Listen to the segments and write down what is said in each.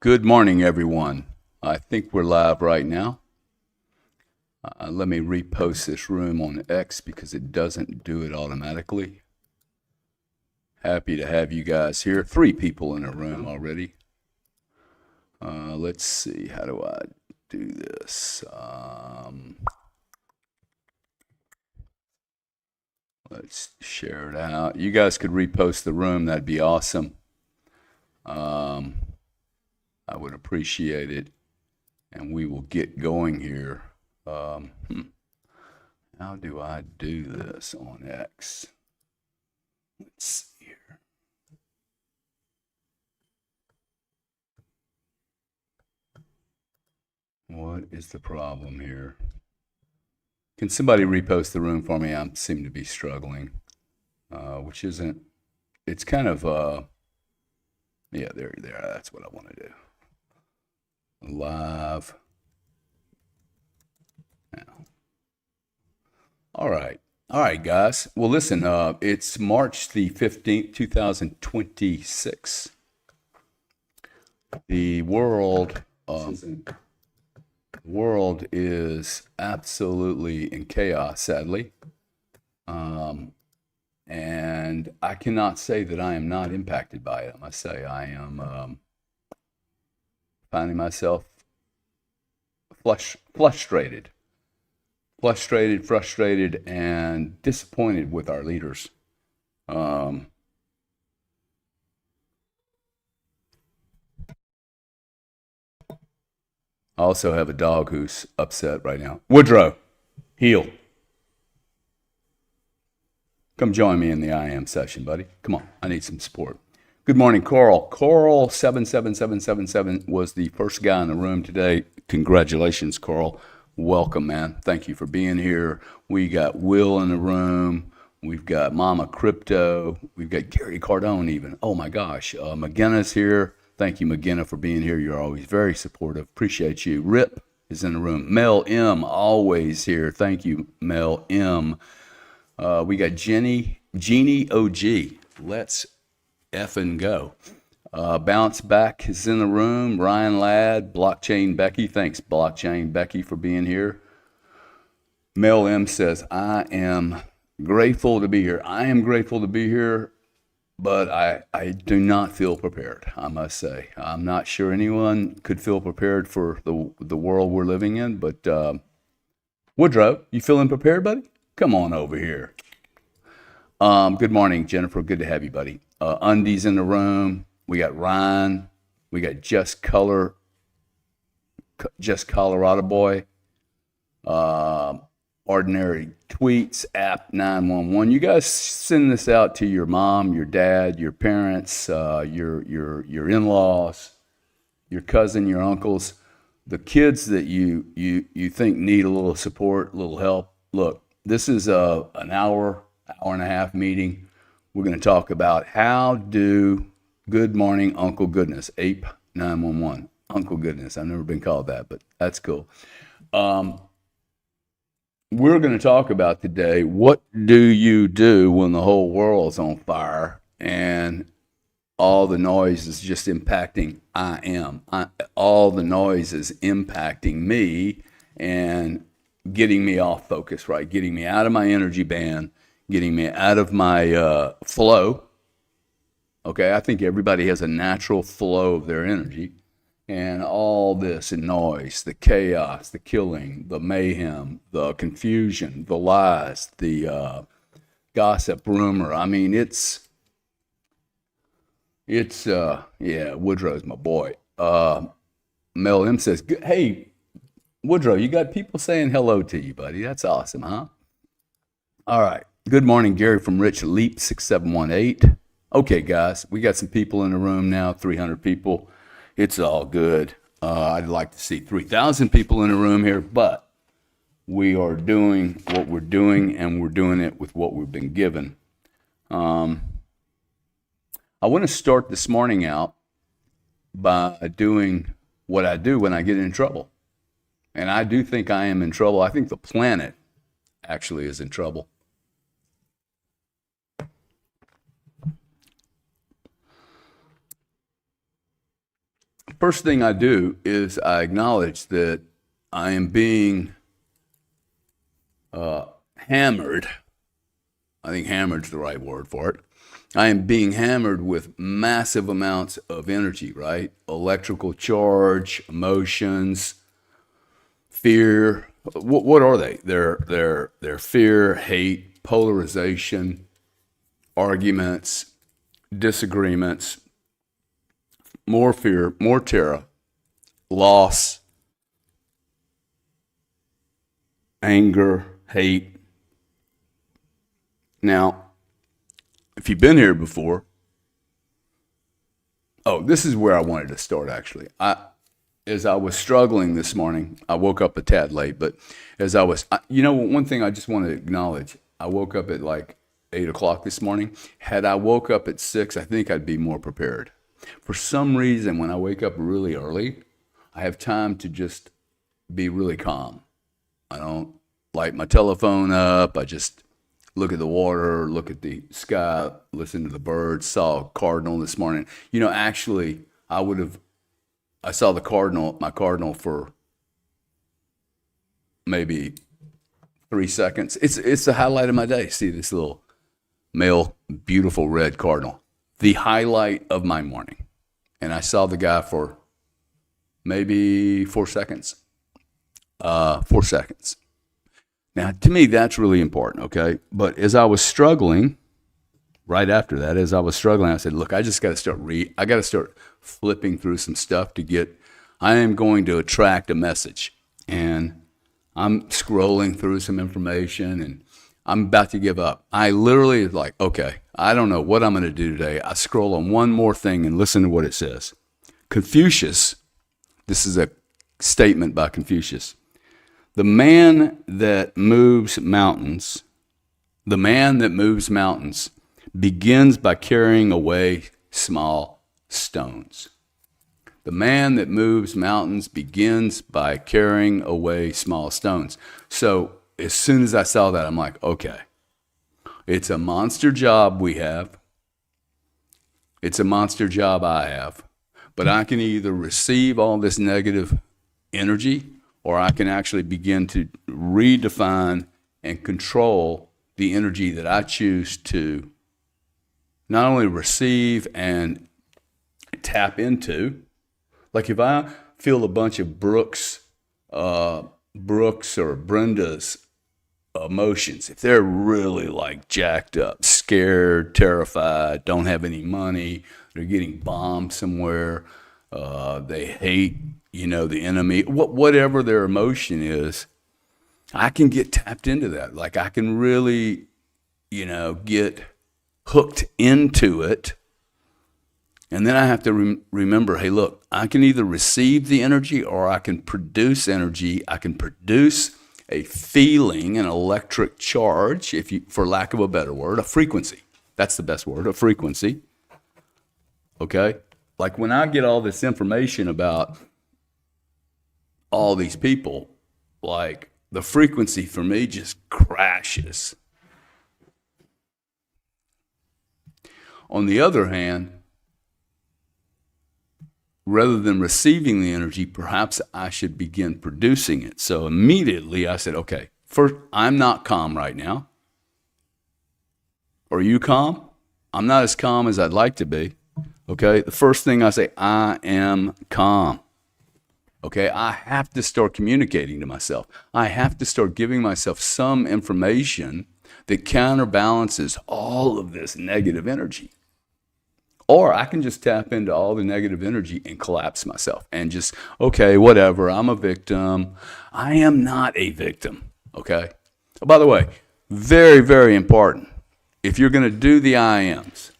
Good morning, everyone. I think we're live right now. Let me repost this room on X because it doesn't do it automatically. Happy to have you guys here. 3 people in the room already. Let's see, how do I do this? Let's share it out. You guys could repost the room, that'd be awesome. I would appreciate it, and we will get going here. How do I do this on X? Let's see here. What is the problem here? Can somebody repost the room for me? I seem to be struggling, which isn't, it's kind of, yeah, there, that's what I want to do. Live now. All right, guys. Well, listen, it's March the 15th, 2026. The world is absolutely in chaos, sadly. And I cannot say that I am not impacted by it. I must say I am finding myself frustrated, and disappointed with our leaders. I also have a dog who's upset right now. Woodrow, heel. Come join me in the I Am session, buddy. Come on, I need some support. Good morning, Coral. Coral 77777 was the first guy in the room today. Congratulations, Coral. Welcome, man. Thank you for being here. We got Will in the room. We've got Mama Crypto. We've got Gary Cardone even. Oh my gosh. McGinnis here. Thank you, McGinnis, for being here. You're always very supportive. Appreciate you. Rip is in the room. Mel M, always here. Thank you, Mel M. We got Jeannie OG. Let's effing go. Bounce Back is in the room. Ryan Ladd, Blockchain Becky. Thanks, Blockchain Becky, for being here. Mel M says, I am grateful to be here. I am grateful to be here, but I do not feel prepared, I must say. I'm not sure anyone could feel prepared for the world we're living in, but Woodrow, you feeling prepared, buddy? Come on over here. Good morning, Jennifer. Good to have you, buddy. Undies in the room. We got Ryan. We got Just Colorado Boy. Ordinary Tweets, App 911. You guys send this out to your mom, your dad, your parents, your in-laws, your cousin, your uncles, the kids that you think need a little support, a little help. Look, this is an hour and a half meeting. We're going to talk about how do Good Morning Uncle Goodness, Ape 911. Uncle Goodness. I've never been called that, but that's cool. We're going to talk about today, what do you do when the whole world's on fire and all the noise is just impacting all the noise is impacting me and getting me off focus, right? Getting me out of my energy band, getting me out of my flow. Okay, I think everybody has a natural flow of their energy. And all this noise, the chaos, the killing, the mayhem, the confusion, the lies, the gossip, rumor. I mean, it's yeah, Woodrow's my boy. Mel M says, hey, Woodrow, you got people saying hello to you, buddy. That's awesome, huh? All right. Good morning, Gary from Rich Leap 6718. Okay, guys, we got some people in the room now, 300 people. It's all good. I'd like to see 3,000 people in the room here, but we are doing what we're doing, and we're doing it with what we've been given. I want to start this morning out by doing what I do when I get in trouble. And I do think I am in trouble. I think the planet actually is in trouble. First thing I do is I acknowledge that I am being hammered. I think hammered's the right word for it. I am being hammered with massive amounts of energy, right? Electrical charge, emotions, fear. What are they? They're fear, hate, polarization, arguments, disagreements, more fear, more terror, loss, anger, hate. Now, if you've been here before, this is where I wanted to start actually. As I was struggling this morning, I woke up a tad late, but as I was, one thing I just want to acknowledge, I woke up at like 8 o'clock this morning. Had I woke up at 6, I think I'd be more prepared. For some reason, when I wake up really early, I have time to just be really calm. I don't light my telephone up. I just look at the water, look at the sky, listen to the birds. Saw a cardinal this morning. Actually, I saw my cardinal for maybe 3 seconds. It's the highlight of my day. See this little male, beautiful red cardinal. The highlight of my morning. And I saw the guy for maybe 4 seconds. 4 seconds. Now, to me, that's really important, okay? But as I was struggling, right after that, I said, look, I just got to start flipping through some stuff I am going to attract a message. And I'm scrolling through some information and I'm about to give up. I literally was like, okay, I don't know what I'm going to do today. I scroll on one more thing and listen to what it says. Confucius, this is a statement by Confucius. The man that moves mountains begins by carrying away small stones. The man that moves mountains begins by carrying away small stones. So as soon as I saw that, I'm like, okay, it's a monster job we have. It's a monster job I have. But I can either receive all this negative energy or I can actually begin to redefine and control the energy that I choose to not only receive and tap into. Like if I feel a bunch of Brooks or Brenda's emotions, if they're really like jacked up, scared, terrified, don't have any money, they're getting bombed somewhere, they hate, the enemy, whatever their emotion is, I can get tapped into that. Like I can really, get hooked into it. And then I have to remember, hey, look, I can either receive the energy or I can produce energy. I can produce a feeling, an electric charge, for lack of a better word, a frequency. That's the best word, a frequency. Okay? Like when I get all this information about all these people, like the frequency for me just crashes. On the other hand, rather than receiving the energy, perhaps I should begin producing it. So immediately I said, okay, first, I'm not calm right now. Are you calm? I'm not as calm as I'd like to be. Okay, the first thing I say, I am calm. Okay, I have to start communicating to myself. I have to start giving myself some information that counterbalances all of this negative energy. Or I can just tap into all the negative energy and collapse myself and just, okay, whatever, I'm a victim. I am not a victim, okay? Oh, by the way, very, very important. If you're going to do the I ams,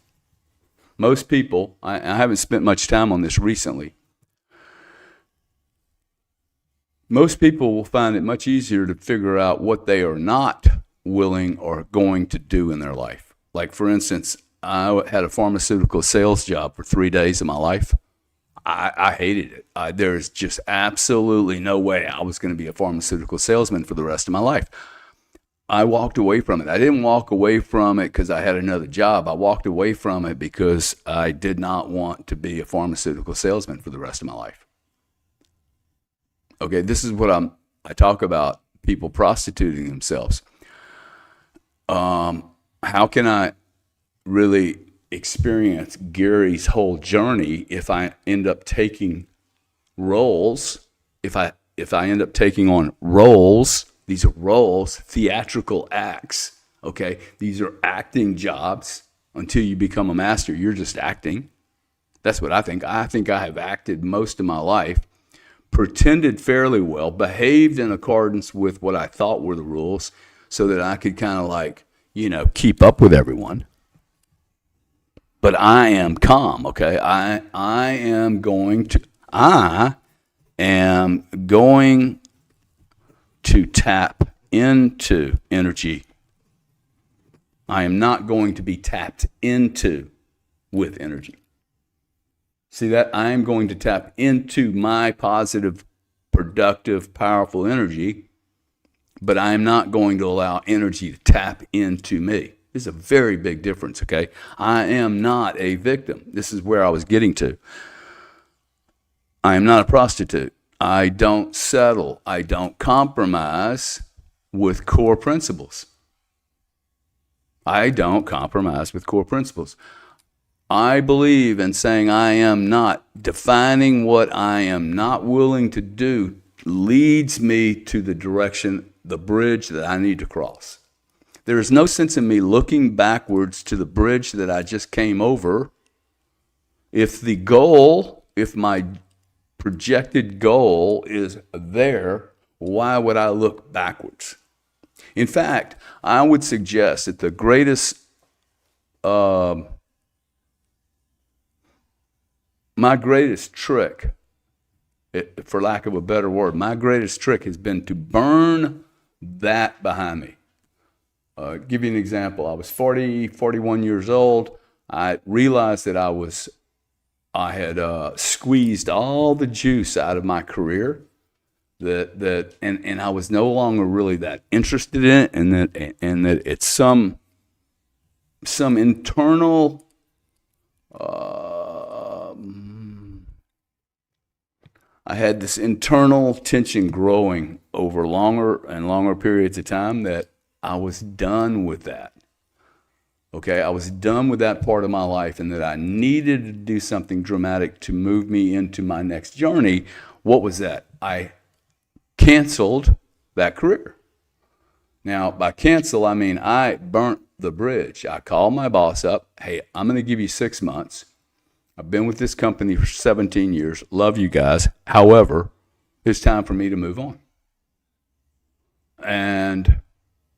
most people, I haven't spent much time on this recently, most people will find it much easier to figure out what they are not willing or going to do in their life. Like, for instance, I had a pharmaceutical sales job for 3 days of my life. I hated it. There's just absolutely no way I was going to be a pharmaceutical salesman for the rest of my life. I walked away from it. I didn't walk away from it because I had another job. I walked away from it because I did not want to be a pharmaceutical salesman for the rest of my life. Okay, this is what I talk about people prostituting themselves. How can I really experience Gary's whole journey if I end up taking roles, if I end up taking on roles, these are roles, theatrical acts, okay? These are acting jobs until you become a master. You're just acting. That's what I think. I think I have acted most of my life, pretended fairly well, behaved in accordance with what I thought were the rules so that I could kind of like, keep up with everyone. But I am calm, okay? I am going to tap into energy. I am not going to be tapped into with energy. See that? I am going to tap into my positive, productive, powerful energy, but I am not going to allow energy to tap into me. This is a very big difference, okay? I am not a victim. This is where I was getting to. I am not a prostitute. I don't settle. I don't compromise with core principles. I don't compromise with core principles. I believe in saying I am not. Defining what I am not willing to do leads me to the direction, the bridge that I need to cross. There is no sense in me looking backwards to the bridge that I just came over. If my projected goal is there, why would I look backwards? In fact, I would suggest that the greatest, my greatest trick, for lack of a better word, my greatest trick has been to burn that behind me. Give you an example. I was 41 years old. I realized that I had squeezed all the juice out of my career, and I was no longer really that interested in it, and that it's some internal I had this internal tension growing over longer and longer periods of time that I was done with that. Okay, I was done with that part of my life, and that I needed to do something dramatic to move me into my next journey. What was that? I canceled that career. Now, by cancel, I mean I burnt the bridge. I called my boss up. Hey, I'm going to give you 6 months. I've been with this company for 17 years. Love you guys. However, it's time for me to move on. And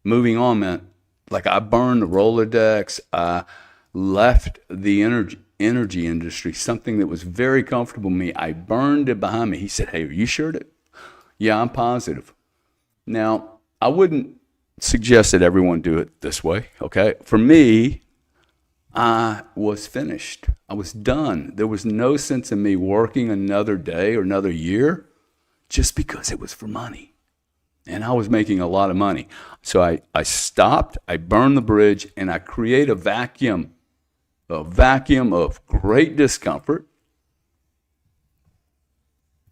moving on meant, like, I burned the Rolodex. I left the energy industry, something that was very comfortable to me. I burned it behind me. He said, hey, are you sure? Yeah, I'm positive. Now, I wouldn't suggest that everyone do it this way, okay? For me, I was finished. I was done. There was no sense in me working another day or another year just because it was for money. And I was making a lot of money. So I stopped, I burned the bridge, and I create a vacuum of great discomfort.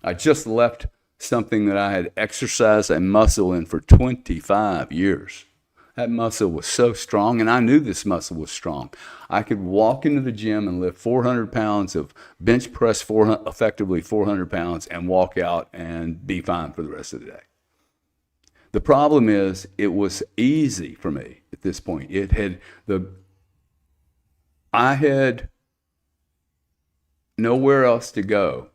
I just left something that I had exercised a muscle in for 25 years. That muscle was so strong, and I knew this muscle was strong. I could walk into the gym and lift 400 pounds of bench press, effectively 400 pounds, and walk out and be fine for the rest of the day. The problem is, it was easy for me at this point. I had nowhere else to go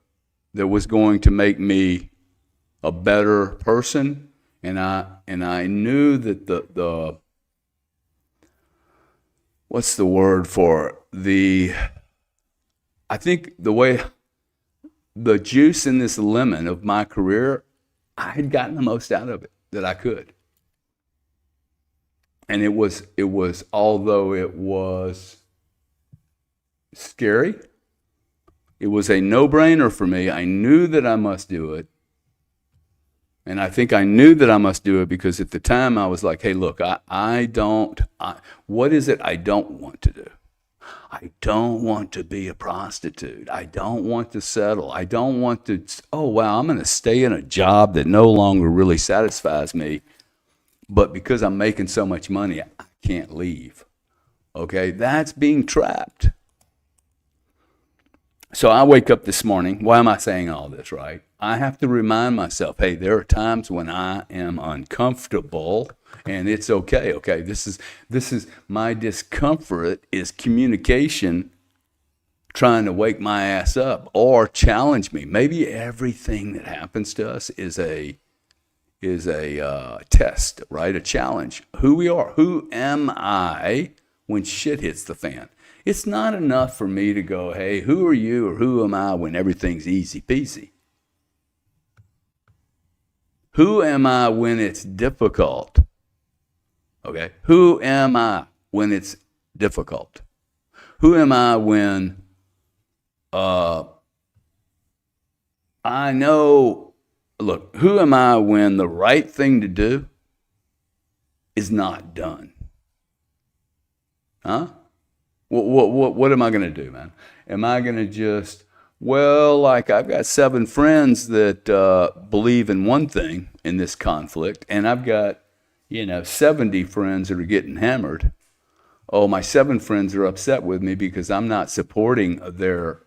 that was going to make me a better person, and I knew that the what's the word for I think the way the juice in this lemon of my career, I had gotten the most out of it that I could. And it was although it was scary, it was a no-brainer for me. I knew that I must do it. And I think I knew that I must do it because at the time I was like, hey, look, what is it I don't want to do? I don't want to be a prostitute. I don't want to settle. I don't want to, oh, wow, I'm going to stay in a job that no longer really satisfies me. But because I'm making so much money, I can't leave. Okay, that's being trapped. So I wake up this morning. Why am I saying all this, right? I have to remind myself, hey, there are times when I am uncomfortable, and it's okay. Okay, this is my discomfort is communication trying to wake my ass up or challenge me. Maybe everything that happens to us is a test, right? A challenge. Who we are. Who am I when shit hits the fan? It's not enough for me to go, hey, who are you or who am I when everything's easy peasy? Who am I when it's difficult? Okay. Who am I when it's difficult? Who am I when I know, look, who am I when the right thing to do is not done? Huh? What am I going to do, man? Am I going to just, well, like I've got 7 friends that believe in one thing in this conflict, and I've got, 70 friends that are getting hammered. Oh, my 7 friends are upset with me because I'm not supporting their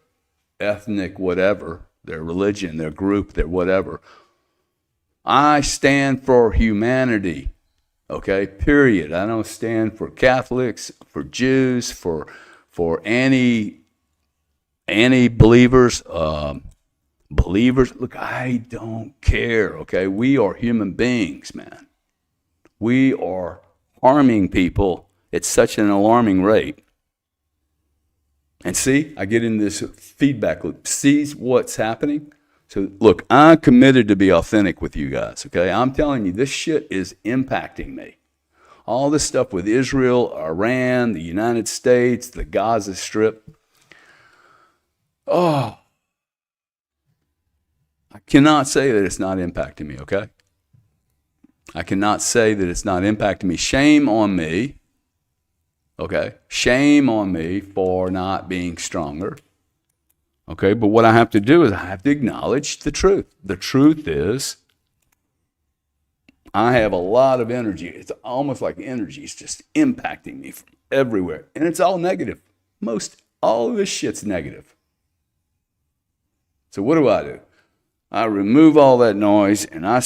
ethnic whatever, their religion, their group, their whatever. I stand for humanity. Okay, period. I don't stand for Catholics, for Jews, for any believers, believers. Look, I don't care. Okay, we are human beings, man. We are harming people at such an alarming rate. And see, I get in this feedback loop. See what's happening? So look, I'm committed to be authentic with you guys, okay? I'm telling you, this shit is impacting me. All this stuff with Israel, Iran, the United States, the Gaza Strip. Oh, I cannot say that it's not impacting me, okay? I cannot say that it's not impacting me. Shame on me, okay? Shame on me for not being stronger. Okay, but what I have to do is I have to acknowledge the truth. The truth is I have a lot of energy. It's almost like energy is just impacting me from everywhere. And it's all negative. All of this shit's negative. So what do? I remove all that noise and I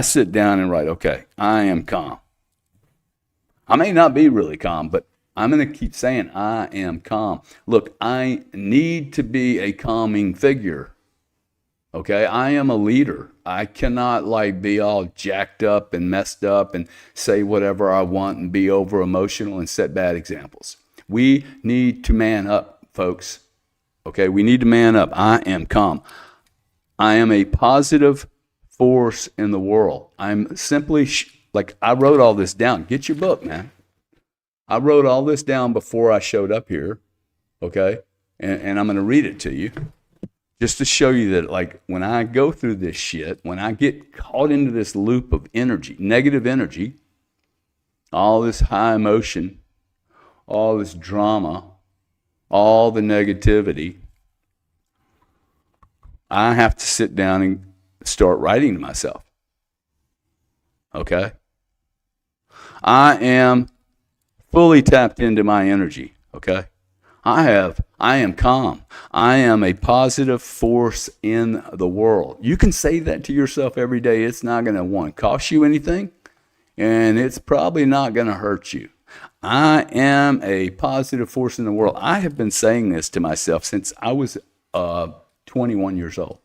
sit down and write, okay, I am calm. I may not be really calm, but I'm going to keep saying I am calm. Look, I need to be a calming figure. Okay, I am a leader. I cannot be all jacked up and messed up and say whatever I want and be over emotional and set bad examples. We need to man up, folks. Okay, we need to man up. I am calm. I am a positive force in the world. I'm simply I wrote all this down. Get your book, man. I wrote all this down before I showed up here, okay? And I'm going to read it to you just to show you that, when I go through this shit, when I get caught into this loop of energy, negative energy, all this high emotion, all this drama, all the negativity, I have to sit down and start writing to myself, okay? I am fully tapped into my energy, okay? I am calm. I am a positive force in the world. You can say that to yourself every day. It's not going to, cost you anything, and it's probably not going to hurt you. I am a positive force in the world. I have been saying this to myself since I was 21 years old.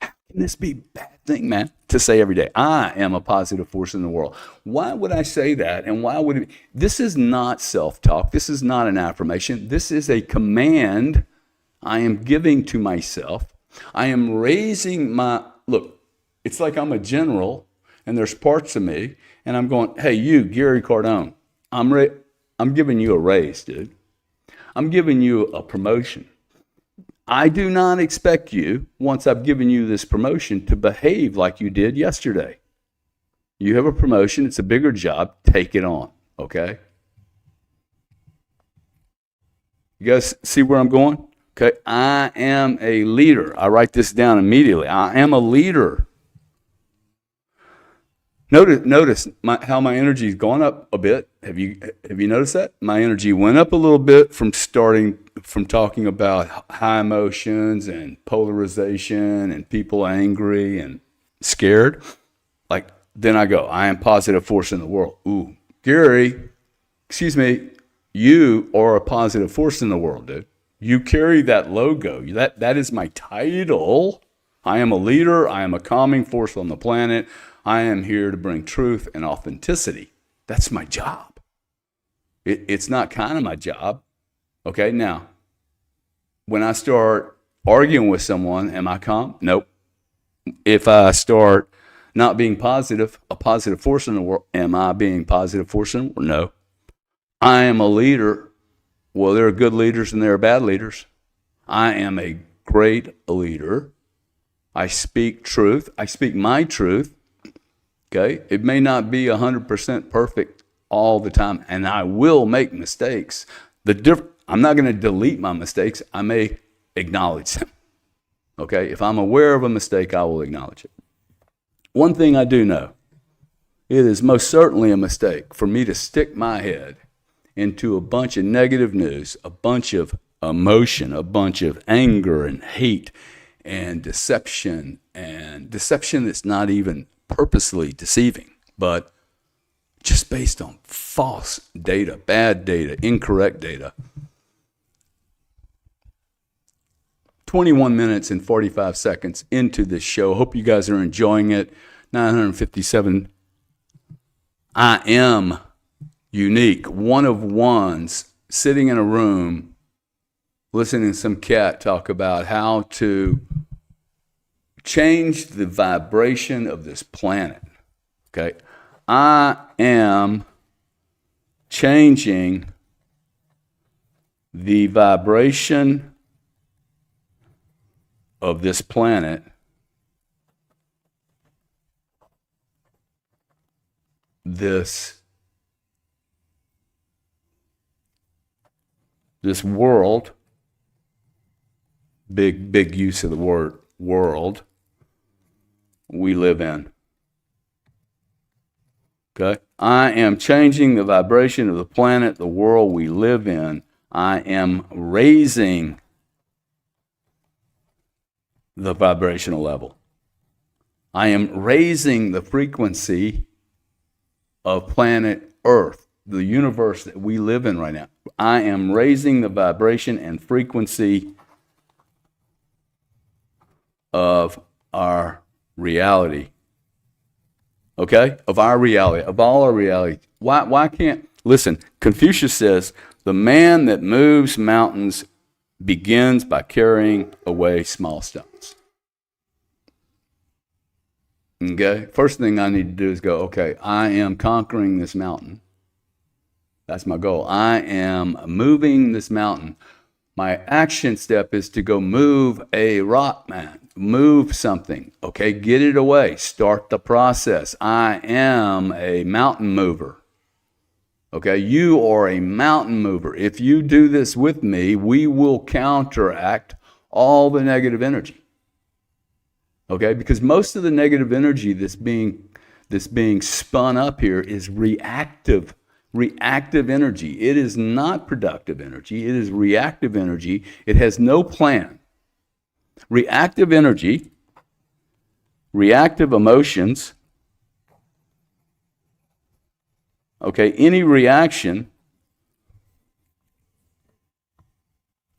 Can this be a bad thing, man, to say every day? I am a positive force in the world. Why would I say that? And why would it be? This is not self-talk. This is not an affirmation. This is a command I am giving to myself. I am raising look, it's like I'm a general and there's parts of me and I'm going, hey, you, Gary Cardone, I'm giving you a raise, dude. I'm giving you a promotion. I do not expect you, once I've given you this promotion, to behave like you did yesterday. You have a promotion, it's a bigger job, take it on, okay? You guys see where I'm going? Okay, I am a leader. I write this down immediately. I am a leader. Notice how my energy's gone up a bit. Have you noticed that? My energy went up a little bit from talking about high emotions and polarization and people angry and scared. Like, then I go, I am positive force in the world. Ooh, Gary, excuse me, you are a positive force in the world, dude. You carry that logo. That is my title. I am a leader. I am a calming force on the planet. I am here to bring truth and authenticity. That's my job. It's not kind of my job. Okay, now, when I start arguing with someone, am I calm? Nope. If I start not being positive, a positive force in the world, am I being positive force in the world? No. I am a leader. Well, there are good leaders and there are bad leaders. I am a great leader. I speak truth. I speak my truth. Okay? It may not be 100% perfect all the time, and I will make mistakes. I'm not going to delete my mistakes. I may acknowledge them. Okay? If I'm aware of a mistake, I will acknowledge it. One thing I do know, it is most certainly a mistake for me to stick my head into a bunch of negative news, a bunch of emotion, a bunch of anger and hate and deception that's not even purposely deceiving, but just based on false data, bad data, incorrect data. 21 minutes and 45 seconds into this show. Hope you guys are enjoying it. 957. I am unique. One of ones sitting in a room listening to some cat talk about how to change the vibration of this planet. Okay? I am changing the vibration of this planet this world, big use of the word world, we live in. Okay? I am changing the vibration of the planet, the world we live in. I am raising the vibrational level. I am raising the frequency of planet Earth, the universe that we live in right now. I am raising the vibration and frequency of our reality. Okay? Of our reality, of all our reality. Why can't, listen, Confucius says, the man that moves mountains begins by carrying away small stones. Okay? First thing I need to do is go, okay, I am conquering this mountain. That's my goal. I am moving this mountain. My action step is to go move a rock, man. Move something. Okay, get it away. Start the process. I am a mountain mover. Okay, you are a mountain mover. If you do this with me, we will counteract all the negative energy. Okay, because most of the negative energy that's being spun up here is reactive energy. It is not productive energy. It is reactive energy. It has no plan. Reactive energy, reactive emotions, okay, any reaction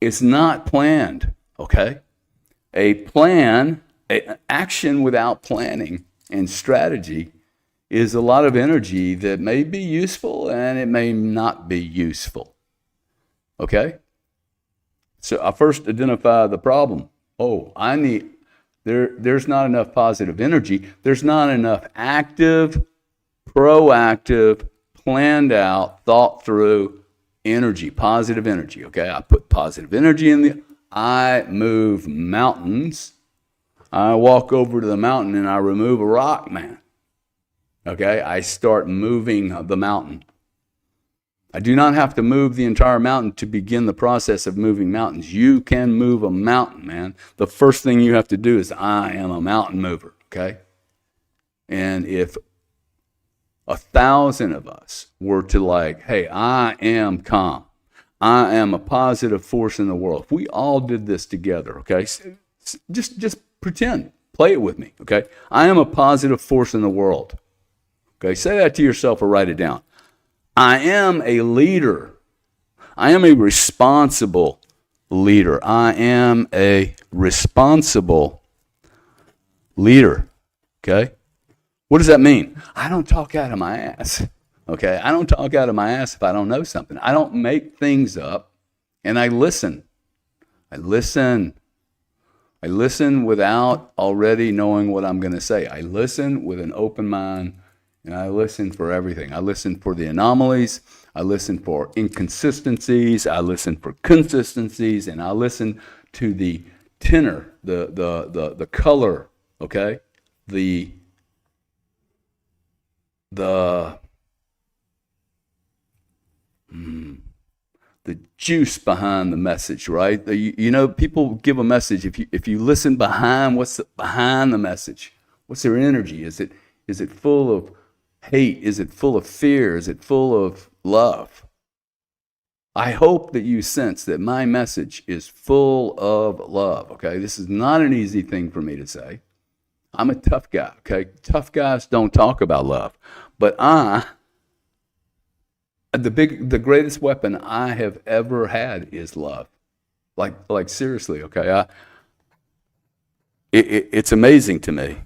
is not planned, okay? Action without planning and strategy is a lot of energy that may be useful and it may not be useful. Okay? So I first identify the problem. Oh, there's not enough positive energy. There's not enough active, proactive, planned out, thought through energy, positive energy. Okay? I put positive energy in I move mountains. I walk over to the mountain and I remove a rock, man. Okay? I start moving the mountain. I do not have to move the entire mountain to begin the process of moving mountains. You can move a mountain, man. The first thing you have to do is, I am a mountain mover, okay? And if 1,000 of us were to like, hey, I am calm. I am a positive force in the world. If we all did this together, okay? Just pretend. Play it with me, okay? I am a positive force in the world. Okay, say that to yourself or write it down. I am a leader. I am a responsible leader. I am a responsible leader. Okay? What does that mean? I don't talk out of my ass. Okay? I don't talk out of my ass if I don't know something. I don't make things up, and I listen. I listen. I listen without already knowing what I'm going to say. I listen with an open mind. And I listen for everything. I listen for the anomalies. I listen for inconsistencies. I listen for consistencies. And I listen to the tenor, the color, okay? The juice behind the message, right? You know, people give a message. If you listen behind, what's behind the message? What's their energy? Is it full of hate? Is it full of fear? Is it full of love? I hope that you sense that my message is full of love, okay? This is not an easy thing for me to say. I'm a tough guy, okay? Tough guys don't talk about love. But the greatest weapon I have ever had is love. Like seriously, okay? It's amazing to me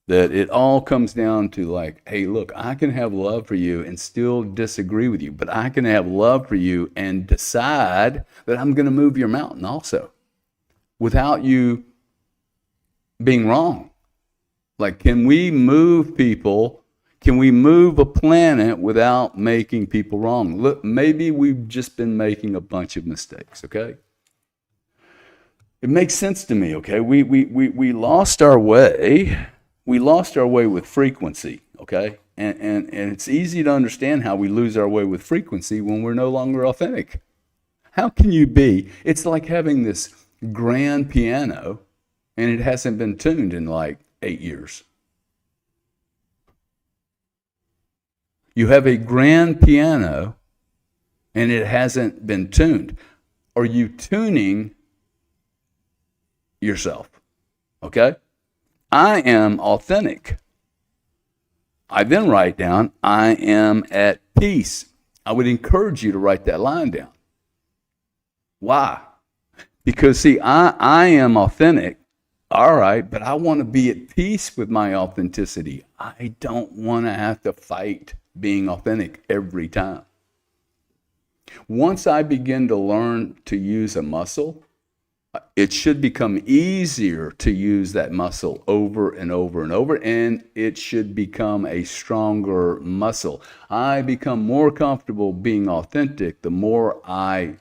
that it all comes down to like, hey, look, I can have love for you and still disagree with you, but I can have love for you and decide that I'm going to move your mountain also without you being wrong. Like, can we move people? Can we move a planet without making people wrong? Look, maybe we've just been making a bunch of mistakes, okay? It makes sense to me, okay? We lost our way. We lost our way with frequency, okay? And it's easy to understand how we lose our way with frequency when we're no longer authentic. How can you be? It's like having this grand piano and it hasn't been tuned in like 8 years. You have a grand piano and it hasn't been tuned. Are you tuning yourself? Okay? I am authentic. I then write down, I am at peace. I would encourage you to write that line down. Why? Because, see, I am authentic, all right, but I want to be at peace with my authenticity. I don't want to have to fight being authentic every time. Once I begin to learn to use a muscle, it should become easier to use that muscle over and over and over, and it should become a stronger muscle. I become more comfortable being authentic the more I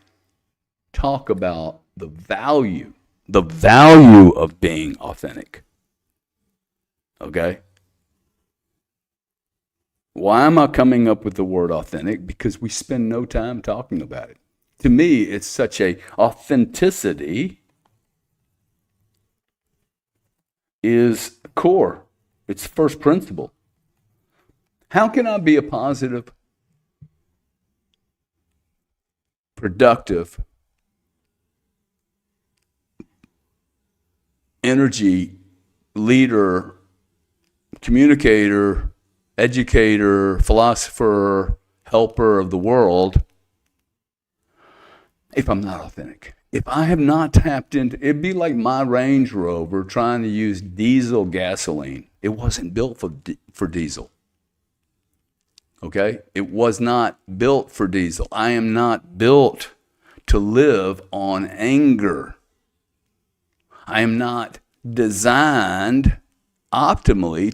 talk about the value of being authentic. Okay? Why am I coming up with the word authentic? Because we spend no time talking about it. To me, it's such a authenticity is core. It's first principle. How can I be a positive, productive, energy leader, communicator, educator, philosopher, helper of the world if I'm not authentic? If I have not tapped into, it'd be like my Range Rover trying to use diesel gasoline. It wasn't built for diesel. Okay? It was not built for diesel. I am not built to live on anger. I am not designed optimally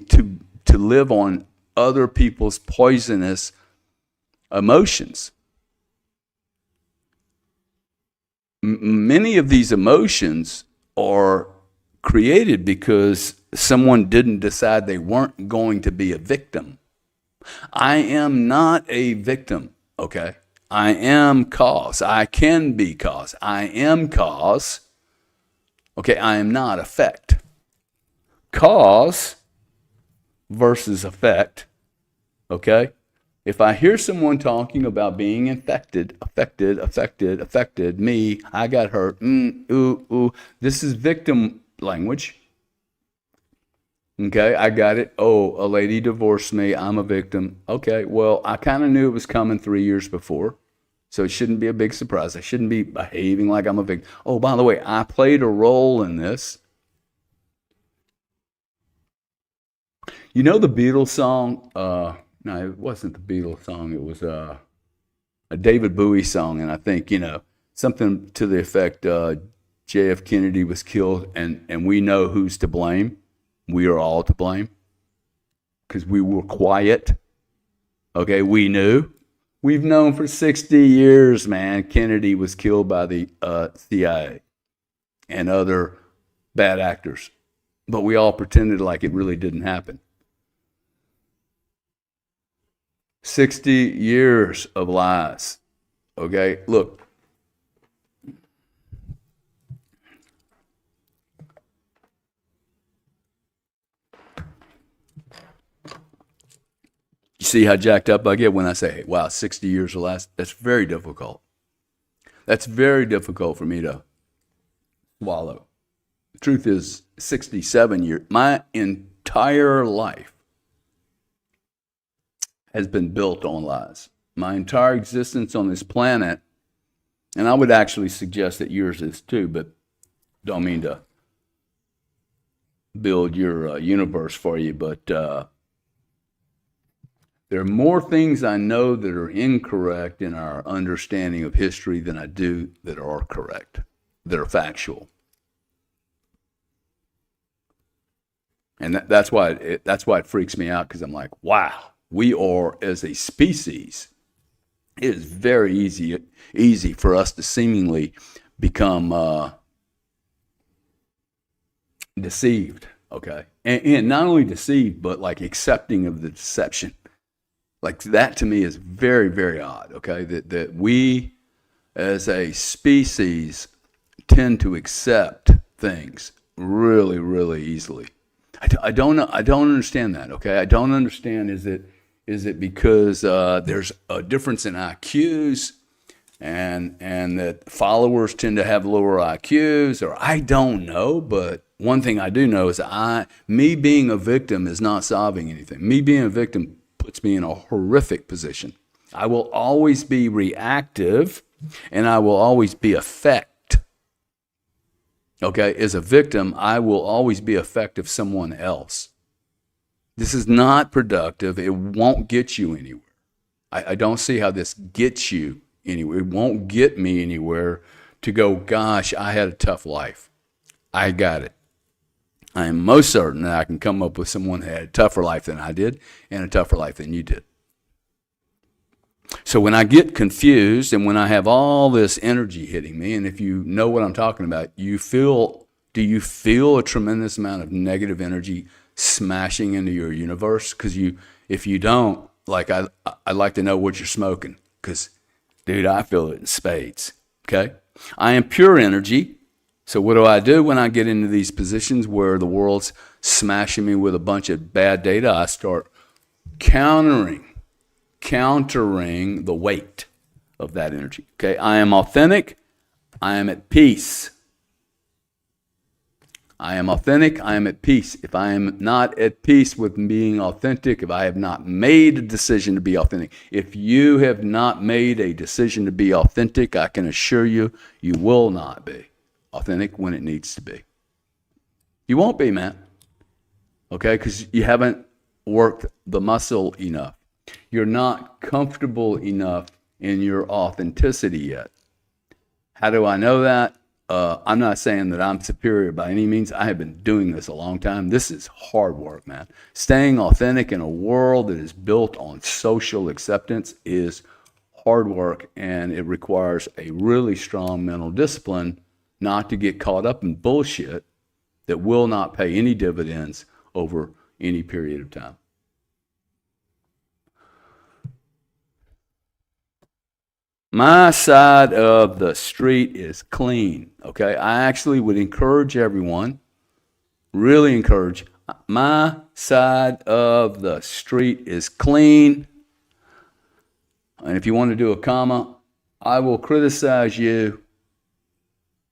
to live on other people's poisonous emotions. Many of these emotions are created because someone didn't decide they weren't going to be a victim. I am not a victim, okay? I am cause. I can be cause. I am cause. Okay, I am not effect. Cause versus effect, okay? If I hear someone talking about being affected, me, I got hurt, ooh, this is victim language. Okay, I got it. Oh, a lady divorced me. I'm a victim. Okay, well, I kind of knew it was coming 3 years before, so it shouldn't be a big surprise. I shouldn't be behaving like I'm a victim. Oh, by the way, I played a role in this. You know the Beatles song? No, it wasn't the Beatles song. It was a David Bowie song, and I think something to the effect J.F. Kennedy was killed, and we know who's to blame. We are all to blame because we were quiet. Okay, we knew. We've known for 60 years, man. Kennedy was killed by the CIA and other bad actors, but we all pretended like it really didn't happen. 60 years of lies. Okay, look. You see how jacked up I get when I say, hey, wow, 60 years of lies? That's very difficult. That's very difficult for me to swallow. The truth is, 67 years, my entire life has been built on lies. My entire existence on this planet, and I would actually suggest that yours is too, but don't mean to build your universe for you, but there are more things I know that are incorrect in our understanding of history than I do that are correct, that are factual. And that's why it freaks me out, because I'm like, wow. We are, as a species, it is very easy for us to seemingly become deceived, okay? And not only deceived, but like accepting of the deception. Like that to me is very, very odd, okay? That we, as a species, tend to accept things really, really easily. I don't understand that, okay? I don't understand, is it because there's a difference in IQs and that followers tend to have lower IQs, or I don't know, but one thing I do know is me being a victim is not solving anything. Me being a victim puts me in a horrific position. I will always be reactive, and I will always be effect. Okay, as a victim, I will always be effect of someone else. This is not productive. It won't get you anywhere. I don't see how this gets you anywhere. It won't get me anywhere to go, gosh, I had a tough life. I got it. I am most certain that I can come up with someone that had a tougher life than I did and a tougher life than you did. So when I get confused and when I have all this energy hitting me, and if you know what I'm talking about, do you feel a tremendous amount of negative energy smashing into your universe? Because if you don't, like I'd like to know what you're smoking, because, dude, I feel it in spades, okay? I am pure energy. So what do I do when I get into these positions where the world's smashing me with a bunch of bad data? I start countering the weight of that energy. Okay, I am authentic. I am at peace. I am authentic. I am at peace. If I am not at peace with being authentic, if I have not made a decision to be authentic, if you have not made a decision to be authentic, I can assure you, you will not be authentic when it needs to be. You won't be, man. Okay, because you haven't worked the muscle enough. You're not comfortable enough in your authenticity yet. How do I know that? I'm not saying that I'm superior by any means. I have been doing this a long time. This is hard work, man. Staying authentic in a world that is built on social acceptance is hard work, and it requires a really strong mental discipline not to get caught up in bullshit that will not pay any dividends over any period of time. My side of the street is clean, okay? I actually would encourage everyone, really encourage, my side of the street is clean. And if you want to do a comma, I will criticize you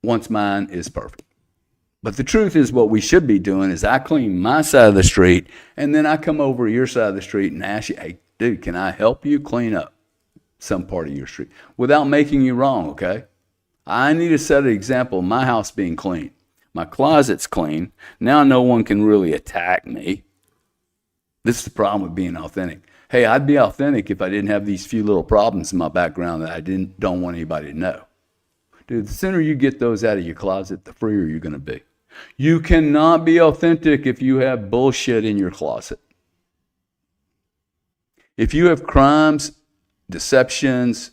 once mine is perfect. But the truth is, what we should be doing is I clean my side of the street, and then I come over to your side of the street and ask you, hey, dude, can I help you clean up some part of your street without making you wrong, okay? I need to set an example of my house being clean. My closet's clean. Now no one can really attack me. This is the problem with being authentic. Hey, I'd be authentic if I didn't have these few little problems in my background that I don't want anybody to know. Dude, the sooner you get those out of your closet, the freer you're going to be. You cannot be authentic if you have bullshit in your closet. If you have crimes, deceptions,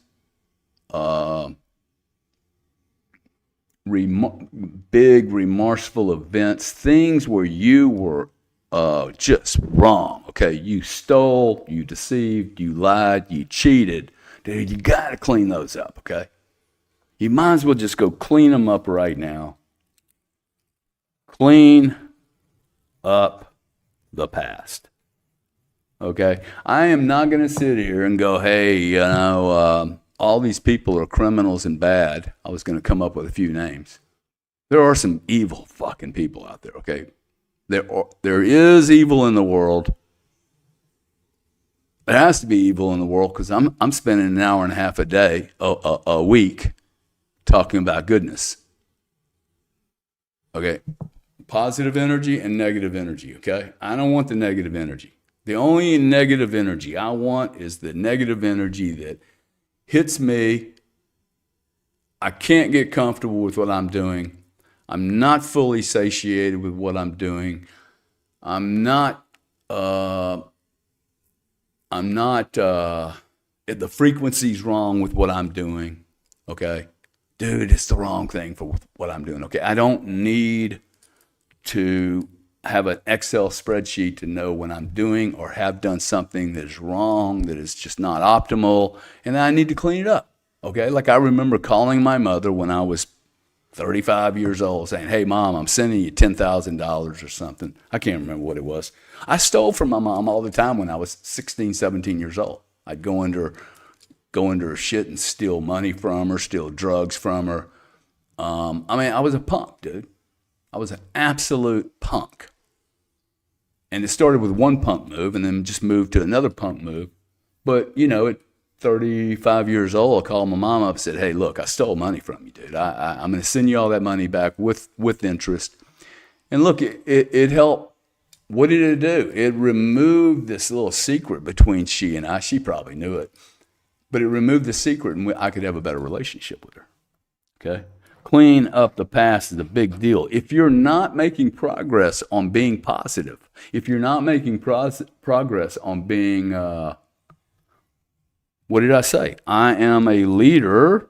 big remorseful events, things where you were just wrong, okay? You stole, you deceived, you lied, you cheated. Dude, you got to clean those up, okay? You might as well just go clean them up right now. Clean up the past. Okay? I am not going to sit here and go, hey, all these people are criminals and bad. I was going to come up with a few names. There are some evil fucking people out there, okay? There is evil in the world. There has to be evil in the world because I'm spending an hour and a half a day, a week, talking about goodness. Okay? Positive energy and negative energy, okay? I don't want the negative energy. The only negative energy I want is the negative energy that hits me. I can't get comfortable with what I'm doing. I'm not fully satiated with what I'm doing. The frequency's wrong with what I'm doing, okay? Dude, it's the wrong thing for what I'm doing, okay? I don't need to have an Excel spreadsheet to know when I'm doing or have done something that is wrong, that is just not optimal, and I need to clean it up, okay? Like I remember calling my mother when I was 35 years old saying, hey, Mom, I'm sending you $10,000 or something. I can't remember what it was. I stole from my mom all the time when I was 16, 17 years old. I'd go into her shit and steal money from her, steal drugs from her. I was a punk, dude. I was an absolute punk. And it started with one punk move and then just moved to another punk move. But, at 35 years old, I called my mom up and said, hey, look, I stole money from you, dude. I'm going to send you all that money back with interest. And look, it helped. What did it do? It removed this little secret between she and I. She probably knew it. But it removed the secret and I could have a better relationship with her. Okay? Clean up the past is a big deal. If you're not making progress on being positive, if you're not making progress on being, what did I say? I am a leader.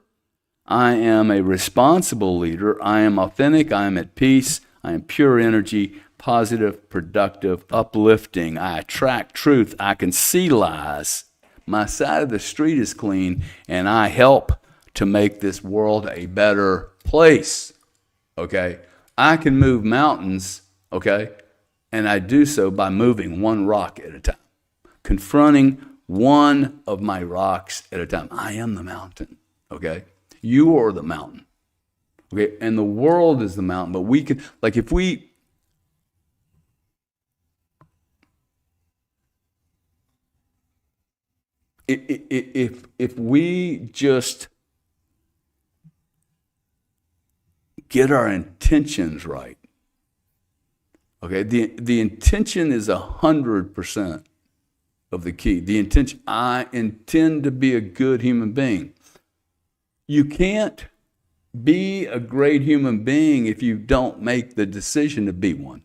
I am a responsible leader. I am authentic. I am at peace. I am pure energy, positive, productive, uplifting. I attract truth. I can see lies. My side of the street is clean, and I help to make this world a better place, okay? I can move mountains, okay? And I do so by moving one rock at a time, confronting one of my rocks at a time. I am the mountain, okay? You are the mountain, okay? And the world is the mountain, but we can, like if we just get our intentions right. Okay, the intention is 100% of the key. The intention, I intend to be a good human being. You can't be a great human being if you don't make the decision to be one.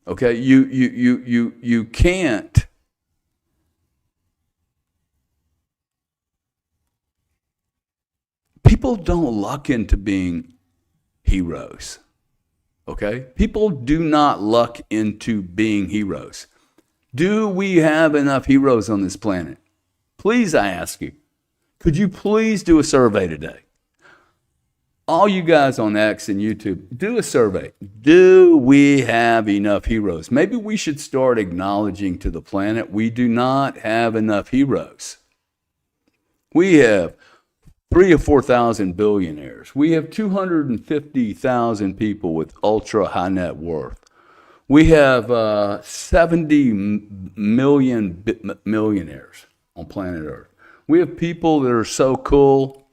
Okay, you can't people don't luck into being heroes. Okay? People do not luck into being heroes. Do we have enough heroes on this planet? Please, I ask you, could you please do a survey today? All you guys on X and YouTube, do a survey. Do we have enough heroes? Maybe we should start acknowledging to the planet we do not have enough heroes. We have 3,000 or 4,000 billionaires. We have 250,000 people with ultra high net worth. We have 70 million millionaires on planet Earth. We have people that are so cool.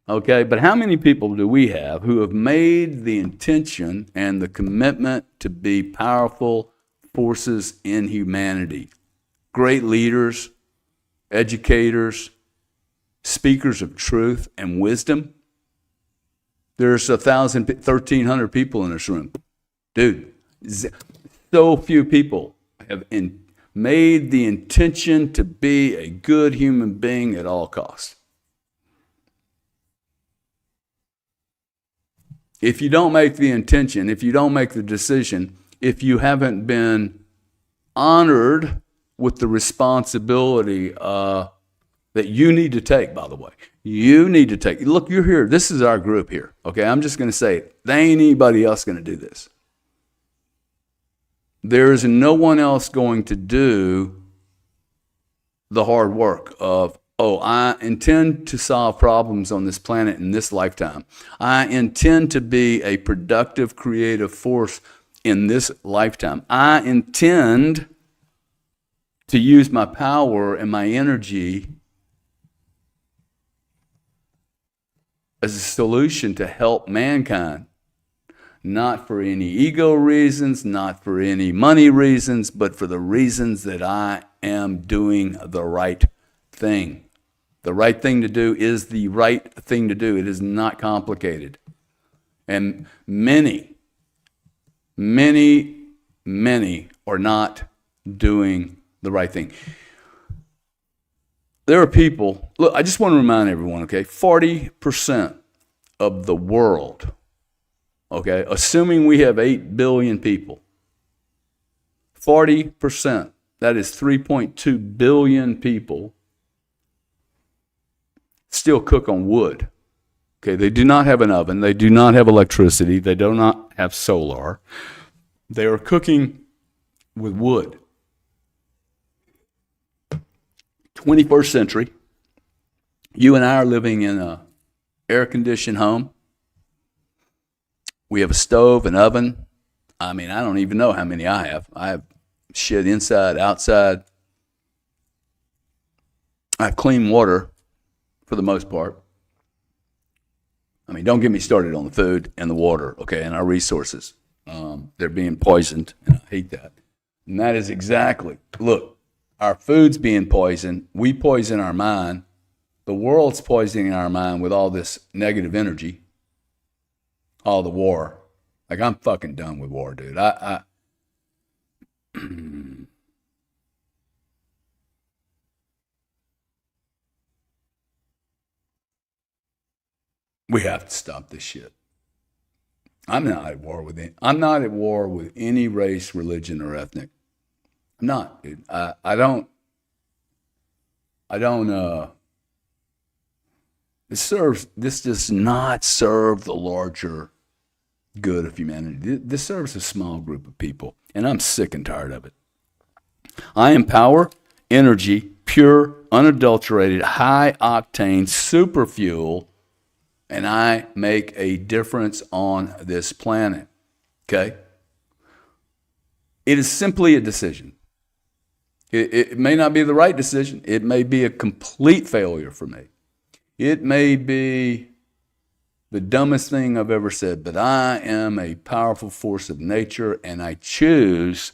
Okay, but how many people do we have who have made the intention and the commitment to be powerful forces in humanity? Great leaders, educators, speakers of truth and wisdom. There's 1,300 people in this room. Dude, so few people have made the intention to be a good human being at all costs. If you don't make the intention, if you don't make the decision, if you haven't been honored with the responsibility that you need to take, by the way, you need to take. Look, you're here. This is our group here. Okay, I'm just going to say it. There ain't anybody else going to do this. There is no one else going to do the hard work of, oh, I intend to solve problems on this planet in this lifetime. I intend to be a productive, creative force in this lifetime. I intend to use my power and my energy as a solution to help mankind. Not for any ego reasons, not for any money reasons, but for the reasons that I am doing the right thing. The right thing to do is the right thing to do. It is not complicated. And many are not doing the right thing. There are people, look, I just want to remind everyone, okay, 40% of the world, okay, assuming we have 8 billion people, 40%, that is 3.2 billion people, still cook on wood. Okay, they do not have an oven, they do not have electricity, they do not have solar. They are cooking with wood. 21st century, you and I are living in an air-conditioned home. We have a stove, an oven. I mean, I don't even know how many I have. I have shit inside, outside. I have clean water for the most part. I mean, don't get me started on the food and the water, okay, and our resources. They're being poisoned, and I hate that. And that is exactly, look, our food's being poisoned. We poison our mind. The world's poisoning our mind with all this negative energy. All the war. Like, I'm fucking done with war, dude. We have to stop this shit. I'm not at war with any race, religion, or ethnic. I'm not, dude. This does not serve the larger good of humanity. This serves a small group of people, and I'm sick and tired of it. I am power, energy, pure, unadulterated, high-octane, super fuel, and I make a difference on this planet, okay? It is simply a decision. It may not be the right decision. It may be a complete failure for me. It may be the dumbest thing I've ever said, but I am a powerful force of nature, and I choose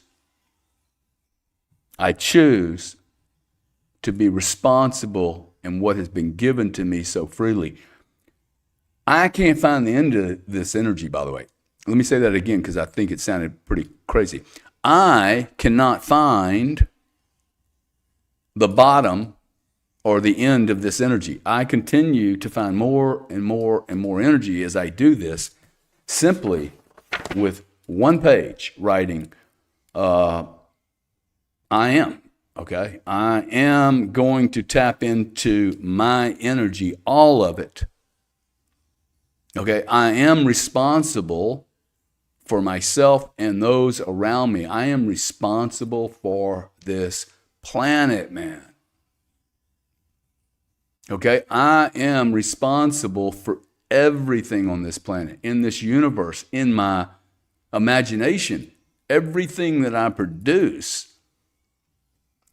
to be responsible in what has been given to me so freely. I can't find the end of this energy, by the way. Let me say that again because I think it sounded pretty crazy. I cannot find the bottom or the end of this energy. I continue to find more and more and more energy as I do this, simply with one page writing, I am. Okay, I am going to tap into my energy, all of it. Okay, I am responsible for myself and those around me. I am responsible for this planet, man. Okay, I am responsible for everything on this planet, in this universe, in my imagination. Everything that I produce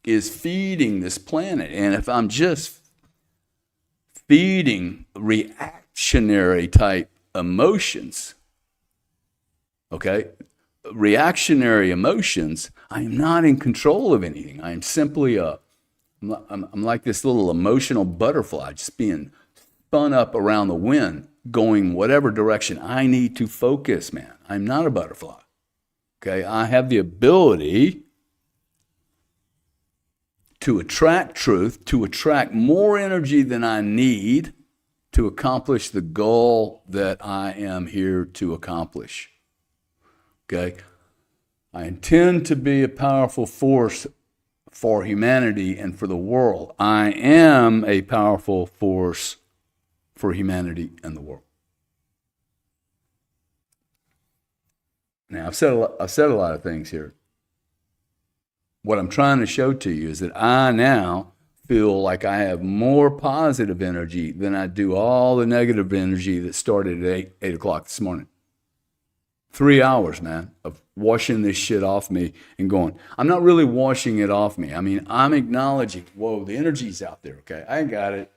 is feeding this planet. And if I'm just feeding reactionary type emotions, okay, reactionary emotions, I am not in control of anything. I am simply I'm like this little emotional butterfly just being spun up around the wind, going whatever direction I need to focus, man. I'm not a butterfly. Okay, I have the ability to attract truth, to attract more energy than I need to accomplish the goal that I am here to accomplish. Okay? I intend to be a powerful force for humanity and for the world. I am a powerful force for humanity and the world. Now, I've said a lot of things here. What I'm trying to show to you is that I now feel like I have more positive energy than I do all the negative energy that started at 8 o'clock this morning. 3 hours, man, of washing this shit off me and going. I'm not really washing it off me. I mean, I'm acknowledging, whoa, the energy's out there, okay? I got it.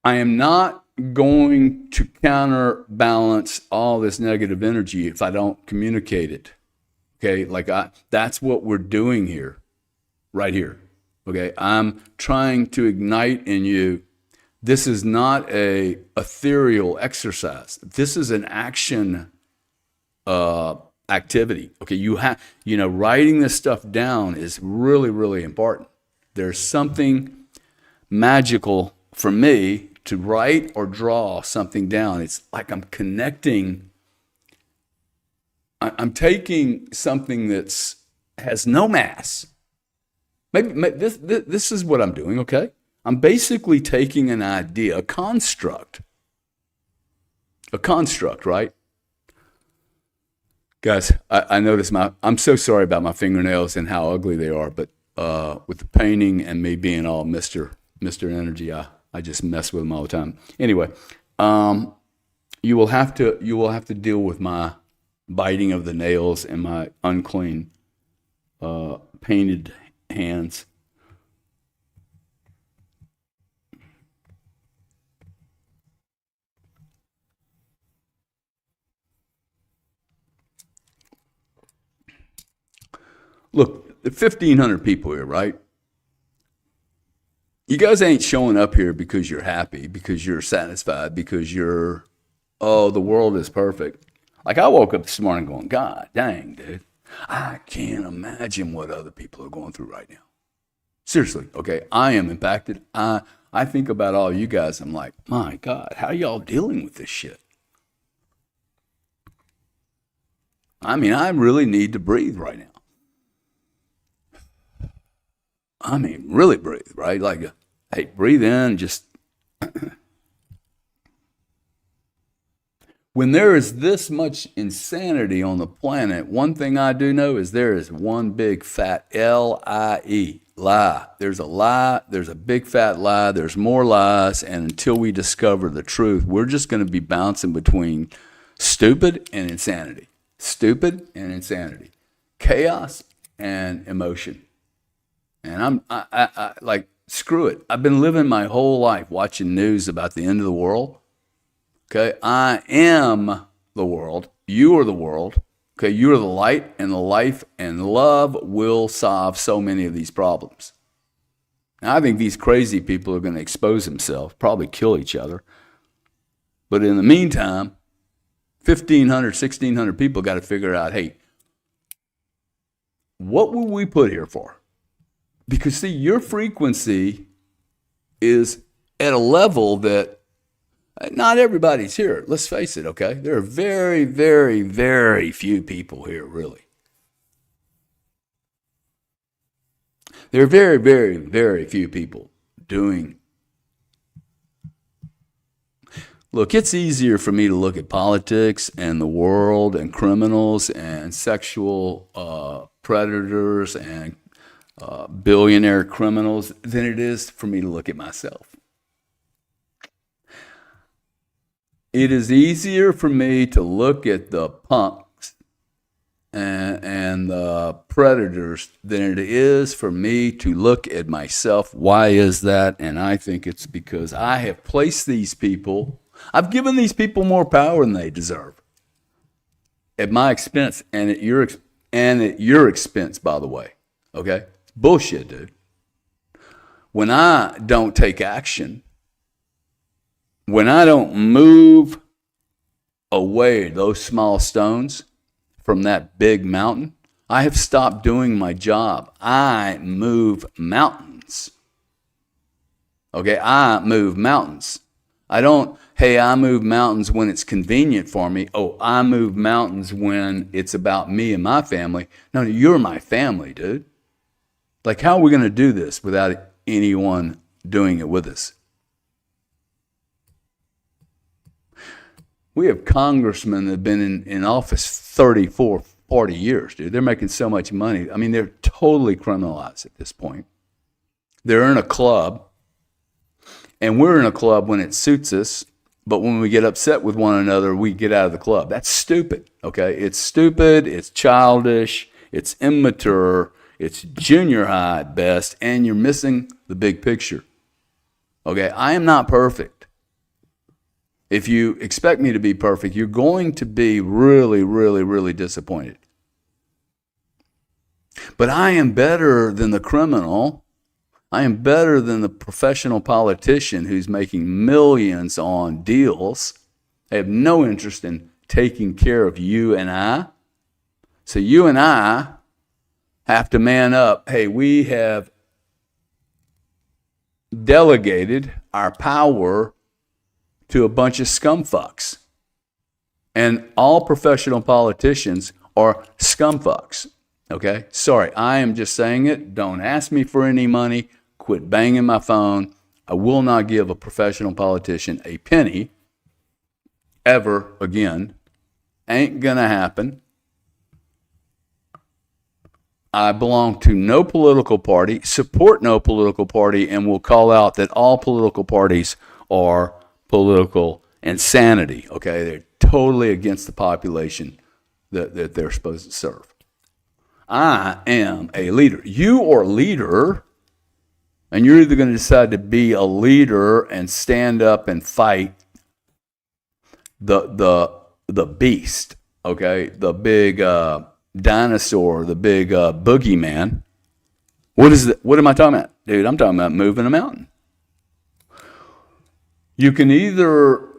I am not going to counterbalance all this negative energy if I don't communicate it. Okay, that's what we're doing here, right here. Okay, I'm trying to ignite in you. This is not a ethereal exercise. This is an action activity. Okay, writing this stuff down is really, really important. There's something magical for me to write or draw something down. It's like I'm connecting. I'm taking something has no mass. Maybe this is what I'm doing, okay? I'm basically taking an idea, a construct, right? Guys, I noticed I'm so sorry about my fingernails and how ugly they are, but with the painting and me being all Mr. Energy, I just mess with them all the time. Anyway, you will have to deal with my biting of the nails and my unclean painted hands. Look, 1,500 people here, right? You guys ain't showing up here because you're happy, because you're satisfied, because the world is perfect. Like, I woke up this morning going, God dang, dude, I can't imagine what other people are going through right now. Seriously, okay, I am impacted. I think about all you guys. I'm like, my God, how y'all dealing with this shit? I mean, I really need to breathe right now. I mean, really breathe, right? Like, hey, breathe in, just. When there is this much insanity on the planet, one thing I do know is there is one big fat L-I-E, lie. There's a lie, there's a big fat lie, there's more lies, and until we discover the truth, we're just going to be bouncing between stupid and insanity. Stupid and insanity. Chaos and emotion. And I like, screw it. I've been living my whole life watching news about the end of the world. Okay, I am the world. You are the world. Okay, you are the light, and the life and love will solve so many of these problems. Now, I think these crazy people are going to expose themselves, probably kill each other. But in the meantime, 1,500, 1,600 people got to figure out, hey, what were we put here for? Because, see, your frequency is at a level that not everybody's here. Let's face it, okay? There are very, very, very few people here, really. There are very, very, very few people doing. Look, it's easier for me to look at politics and the world and criminals and sexual predators and billionaire criminals than it is for me to look at myself. It is easier for me to look at the punks and the predators than it is for me to look at myself. Why is that? And I think it's because I have placed these people, I've given these people more power than they deserve. At my expense and at your expense, by the way. Okay? Bullshit, dude. When I don't take action, when I don't move away those small stones from that big mountain, I have stopped doing my job. I move mountains. Okay, I move mountains. I move mountains when it's convenient for me. Oh, I move mountains when it's about me and my family. No, you're my family, dude. Like, how are we going to do this without anyone doing it with us? We have congressmen that have been in office 34, 40 years, dude. They're making so much money. I mean, they're totally criminalized at this point. They're in a club, and we're in a club when it suits us, but when we get upset with one another, we get out of the club. That's stupid, okay? It's stupid, it's childish, it's immature, it's junior high at best, and you're missing the big picture. Okay, I am not perfect. If you expect me to be perfect, you're going to be really, really, really disappointed. But I am better than the criminal. I am better than the professional politician who's making millions on deals. I have no interest in taking care of you and I. So you and I have to man up. Hey, we have delegated our power to a bunch of scumfucks. And all professional politicians are scumfucks. Okay? Sorry, I am just saying it. Don't ask me for any money. Quit banging my phone. I will not give a professional politician a penny ever again. Ain't gonna happen. I belong to no political party, support no political party, and will call out that all political parties are political insanity. Okay, they're totally against the population that they're supposed to serve. I am a leader. You are a leader, and you're either going to decide to be a leader and stand up and fight the beast. Okay, the big dinosaur, the big boogeyman. What am I talking about? Dude, I'm talking about moving a mountain. You can either,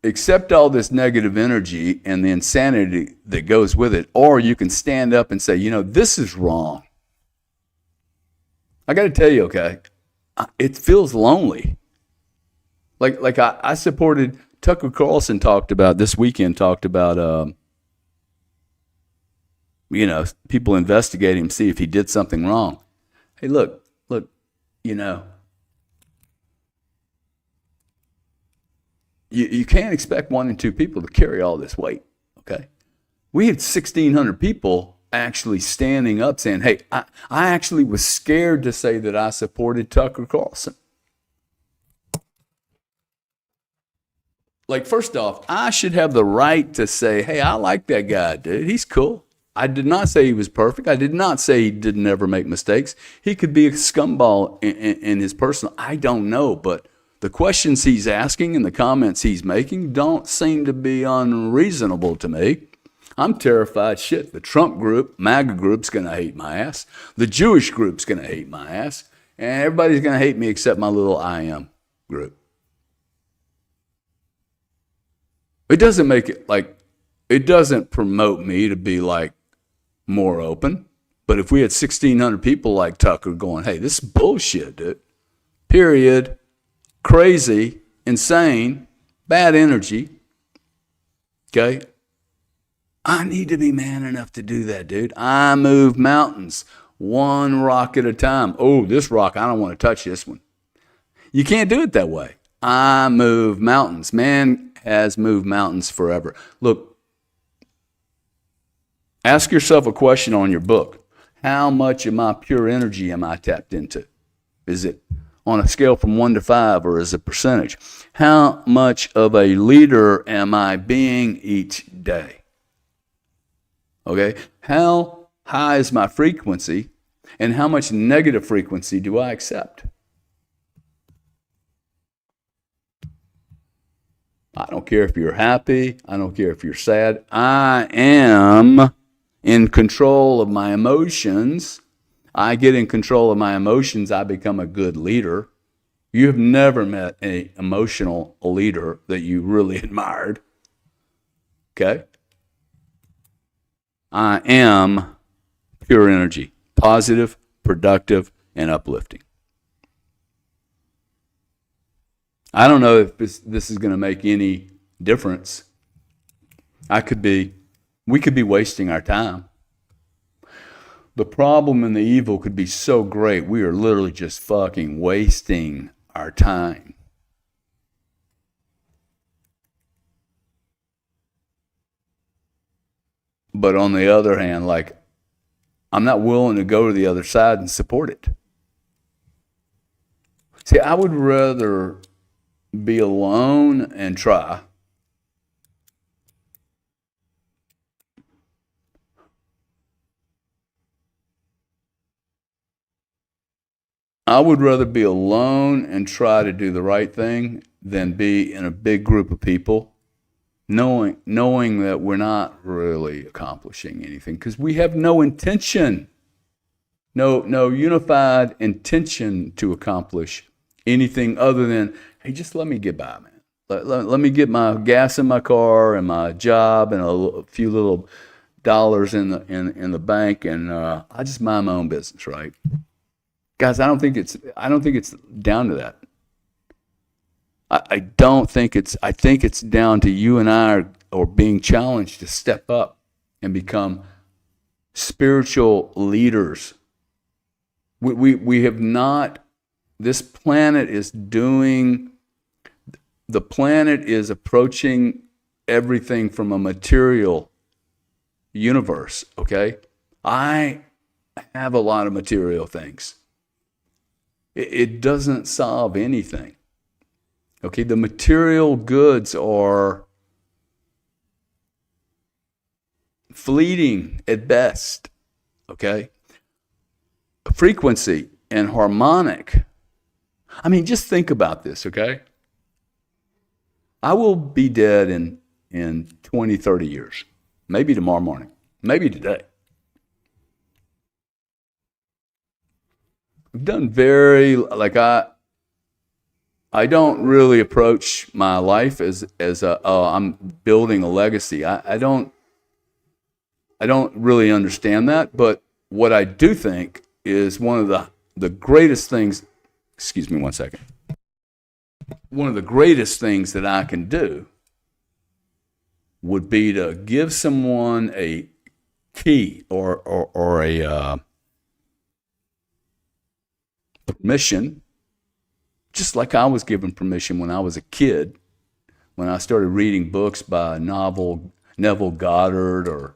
accept all this negative energy and the insanity that goes with it, or you can stand up and say, this is wrong. I got to tell you, okay, it feels lonely. Like I supported, Tucker Carlson this weekend talked about, people investigating him, see if he did something wrong. Hey, look, You can't expect 1 and 2 people to carry all this weight, okay? We had 1,600 people actually standing up saying, hey, I actually was scared to say that I supported Tucker Carlson. Like, first off, I should have the right to say, hey, I like that guy, dude. He's cool. I did not say he was perfect. I did not say he didn't ever make mistakes. He could be a scumball in his personal, I don't know, but the questions he's asking and the comments he's making don't seem to be unreasonable to me. I'm terrified. Shit, the Trump group, MAGA group's going to hate my ass. The Jewish group's going to hate my ass. And everybody's going to hate me except my little I am group. It doesn't make it like it doesn't promote me to be like more open. But if we had 1,600 people like Tucker going, hey, this is bullshit, dude. Period. Crazy, insane, bad energy. Okay? I need to be man enough to do that, dude. I move mountains one rock at a time. Oh, this rock, I don't want to touch this one. You can't do it that way. I move mountains. Man has moved mountains forever. Look, ask yourself a question on your book. How much of my pure energy am I tapped into? Is it on a scale from 1 to 5, or is it percentage? How much of a leader am I being each day? Okay? How high is my frequency, and how much negative frequency do I accept? I don't care if you're happy. I don't care if you're sad. I am in control of my emotions. I get in control of my emotions. I become a good leader. You have never met an emotional leader that you really admired. Okay? I am pure energy, positive, productive, and uplifting. I don't know if this is going to make any difference. We could be wasting our time. The problem and the evil could be so great, we are literally just fucking wasting our time. But on the other hand, like, I'm not willing to go to the other side and support it. See, I would rather be alone and try I would rather be alone and try to do the right thing than be in a big group of people knowing that we're not really accomplishing anything, because we have no intention, no unified intention to accomplish anything other than, hey, just let me get by, man. Let me get my gas in my car and my job and a few little dollars in the bank, and I just mind my own business, right? Guys, I don't think it's down to that. I think it's down to you and I are being challenged to step up and become spiritual leaders. We have not, this planet is approaching everything from a material universe, okay? I have a lot of material things. It doesn't solve anything. Okay, the material goods are fleeting at best. Okay, frequency and harmonic. I mean, just think about this, okay? I will be dead in 20, 30 years. Maybe tomorrow morning. Maybe today. I've done I don't really approach my life as I'm building a legacy. I don't really understand that, but what I do think is one of the greatest things, excuse me one second. One of the greatest things that I can do would be to give someone a key or a permission, just like I was given permission when I was a kid, when I started reading books by Neville Goddard or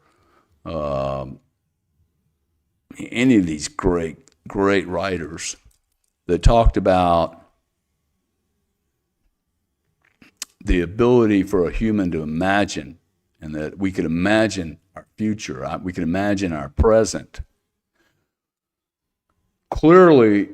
any of these great writers that talked about the ability for a human to imagine, and that we could imagine our future, we could imagine our present. Clearly,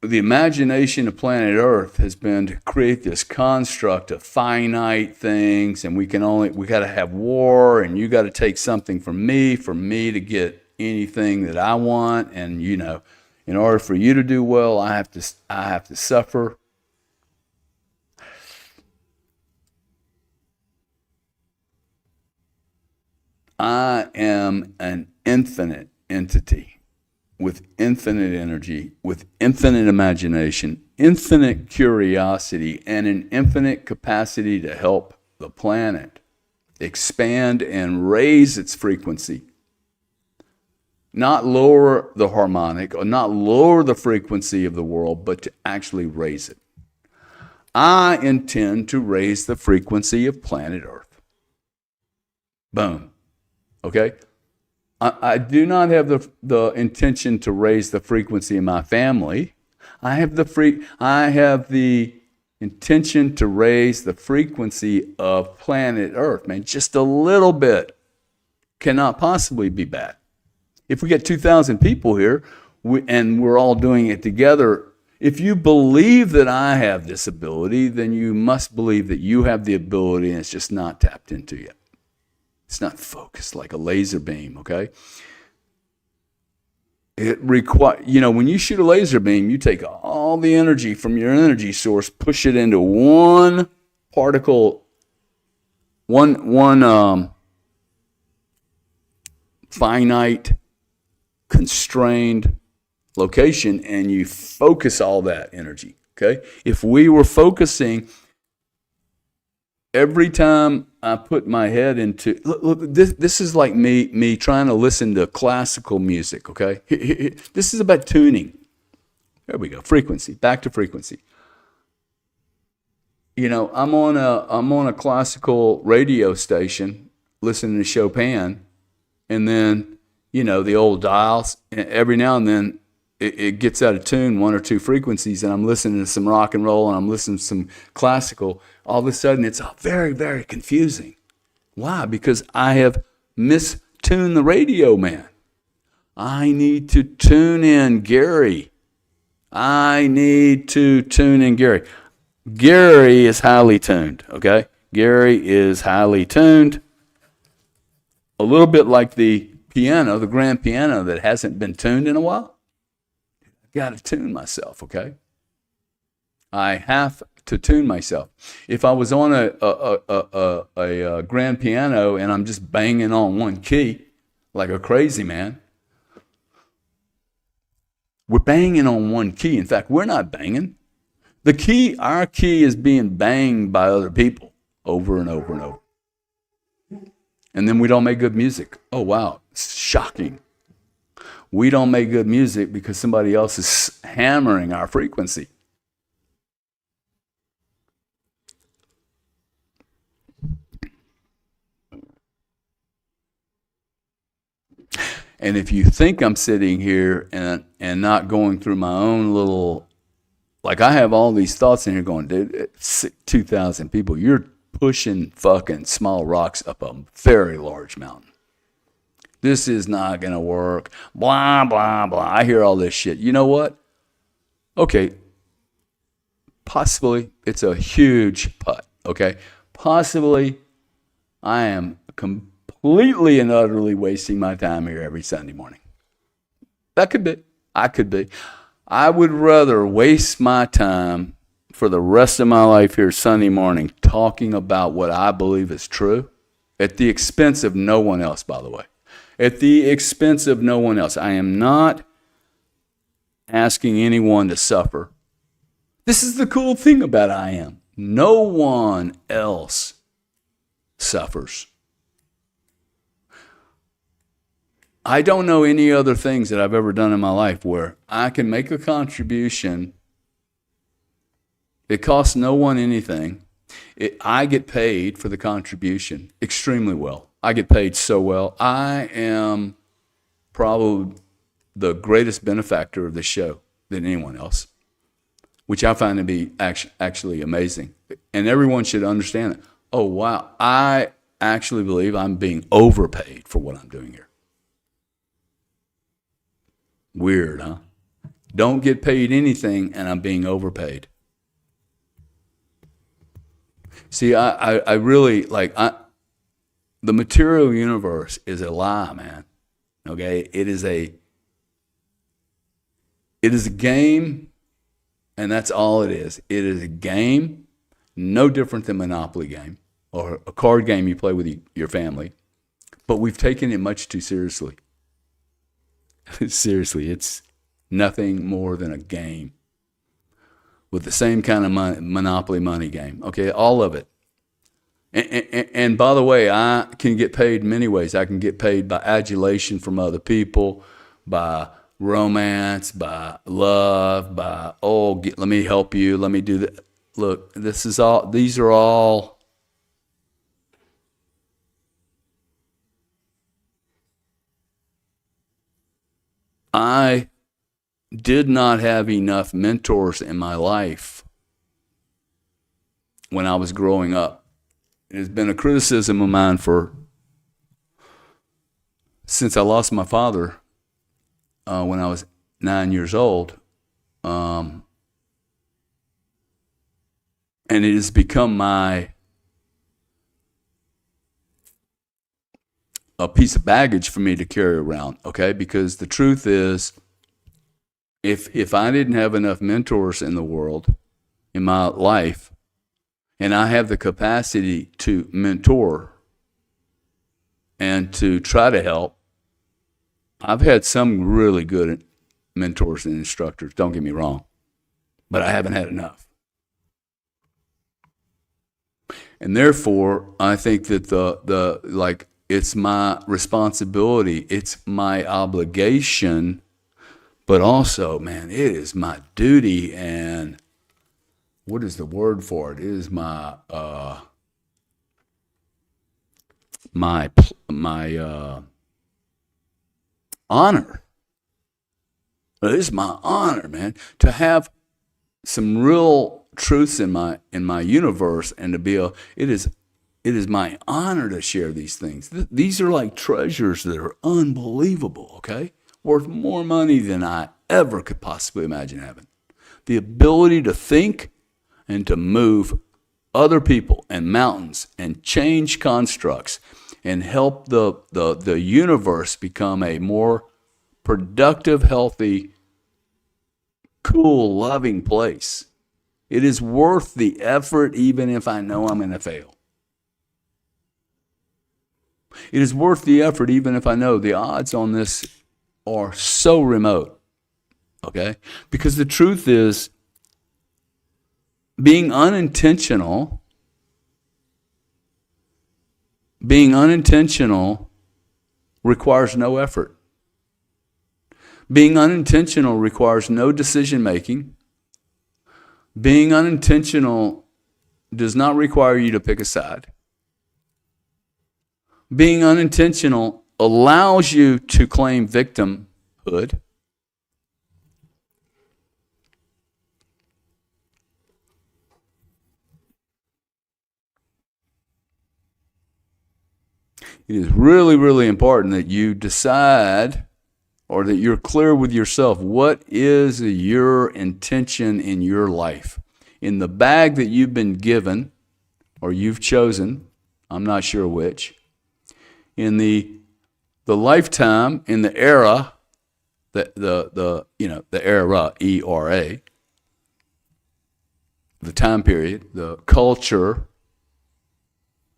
the imagination of planet Earth has been to create this construct of finite things, and we got to have war, and you got to take something from me to get anything that I want, and in order for you to do well, I have to suffer. I am an infinite entity with infinite energy, with infinite imagination, infinite curiosity, and an infinite capacity to help the planet expand and raise its frequency. Not lower the harmonic or not lower the frequency of the world, but to actually raise it. I intend to raise the frequency of planet Earth. Boom. Okay? I do not have the intention to raise the frequency of my family. I have the intention to raise the frequency of planet Earth, man. Just a little bit cannot possibly be bad. If we get 2,000 people here and we're all doing it together, if you believe that I have this ability, then you must believe that you have the ability and it's just not tapped into yet. It's not focused like a laser beam, okay? When you shoot a laser beam, you take all the energy from your energy source, push it into one particle, one finite, constrained location, and you focus all that energy, okay? If we were focusing every time I put my head into, look, this is like me trying to listen to classical music, okay? This is about tuning. There we go, frequency, back to frequency. I'm on a classical radio station listening to Chopin, and then, the old dials, and every now and then it gets out of tune, one or two frequencies, and I'm listening to some rock and roll and I'm listening to some classical. All of a sudden, it's very, very confusing. Why? Because I have mistuned the radio, man. I need to tune in Gary. Gary is highly tuned, okay? Gary is highly tuned. A little bit like the piano, the grand piano that hasn't been tuned in a while. Got to tune myself, okay? I have to tune myself. If I was on a grand piano and I'm just banging on one key like a crazy man, we're banging on one key. In fact, we're not banging. Our key is being banged by other people over and over and over. And then we don't make good music. Oh, wow, it's shocking. We don't make good music because somebody else is hammering our frequency. And if you think I'm sitting here and not going through my own little, like I have all these thoughts in here going, dude, it's 2,000 people. You're pushing fucking small rocks up a very large mountain. This is not going to work. Blah, blah, blah. I hear all this shit. You know what? Okay. Possibly it's a huge putt. Okay. Possibly I am completely and utterly wasting my time here every Sunday morning. That could be. I could be. I would rather waste my time for the rest of my life here Sunday morning talking about what I believe is true at the expense of no one else, by the way. At the expense of no one else. I am not asking anyone to suffer. This is the cool thing about I am. No one else suffers. I don't know any other things that I've ever done in my life where I can make a contribution. It costs no one anything. I get paid for the contribution extremely well. I get paid so well. I am probably the greatest benefactor of this show than anyone else, which I find to be actually amazing. And everyone should understand that. Oh, wow. I actually believe I'm being overpaid for what I'm doing here. Weird, huh? Don't get paid anything and I'm being overpaid. See, I really, the material universe is a lie, man. Okay? It is a game, and that's all it is. It is a game, no different than Monopoly game or a card game you play with your family. But we've taken it much too seriously. Seriously, it's nothing more than a game with the same kind of monopoly money game. Okay, all of it. And by the way, I can get paid many ways. I can get paid by adulation from other people, by romance, by love, by, let me help you, let me do that. Look, these are all I did not have enough mentors in my life when I was growing up. It has been a criticism of mine since I lost my father when I was 9 years old. And it has become a piece of baggage for me to carry around, okay? Because the truth is, if I didn't have enough mentors in the world, in my life, and I have the capacity to mentor and to try to help, I've had some really good mentors and instructors, don't get me wrong, but I haven't had enough. And therefore, I think that it's my responsibility, it's my obligation, but also, man, it is my duty, and what is the word for it? It is my honor. It is my honor, man, to have some real truths in my universe, and to be it is my honor to share these things. These are like treasures that are unbelievable, okay? Worth more money than I ever could possibly imagine having. The ability to think and to move other people and mountains and change constructs and help the universe become a more productive, healthy, cool, loving place. It is worth the effort, even if I know I'm going to fail. It is worth the effort, even if I know the odds on this are so remote. Okay? Because the truth is, being unintentional requires no effort. Being unintentional requires no decision making. Being unintentional does not require you to pick a side. Being unintentional allows you to claim victimhood. It is really, really important that you decide, or that you're clear with yourself, what is your intention in your life. In the bag that you've been given, or you've chosen, I'm not sure which, in the lifetime, in the era, the era, ERA, the time period, the culture,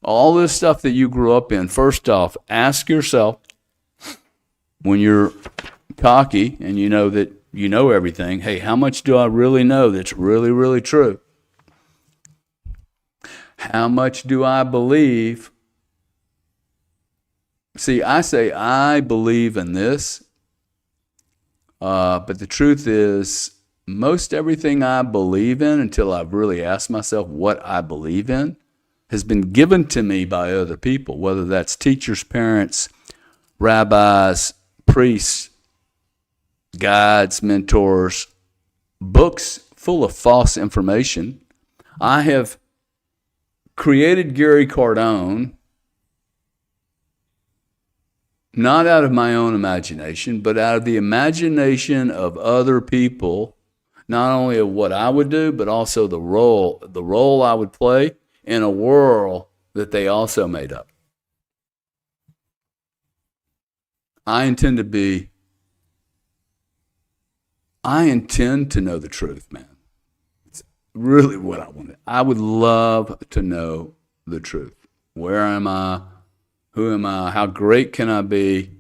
all this stuff that you grew up in. First off, ask yourself, when you're cocky and you know that you know everything, hey, how much do I really know that's really, really true? How much do I believe? See, I say I believe in this, but the truth is, most everything I believe in, until I've really asked myself what I believe in, has been given to me by other people, whether that's teachers, parents, rabbis, priests, guides, mentors, books full of false information. I have created Gary Cardone not out of my own imagination, but out of the imagination of other people, not only of what I would do, but also the role I would play in a world that they also made up. I intend to know the truth, man. It's really what I want. I would love to know the truth. Where am I? Who am I? How great can I be?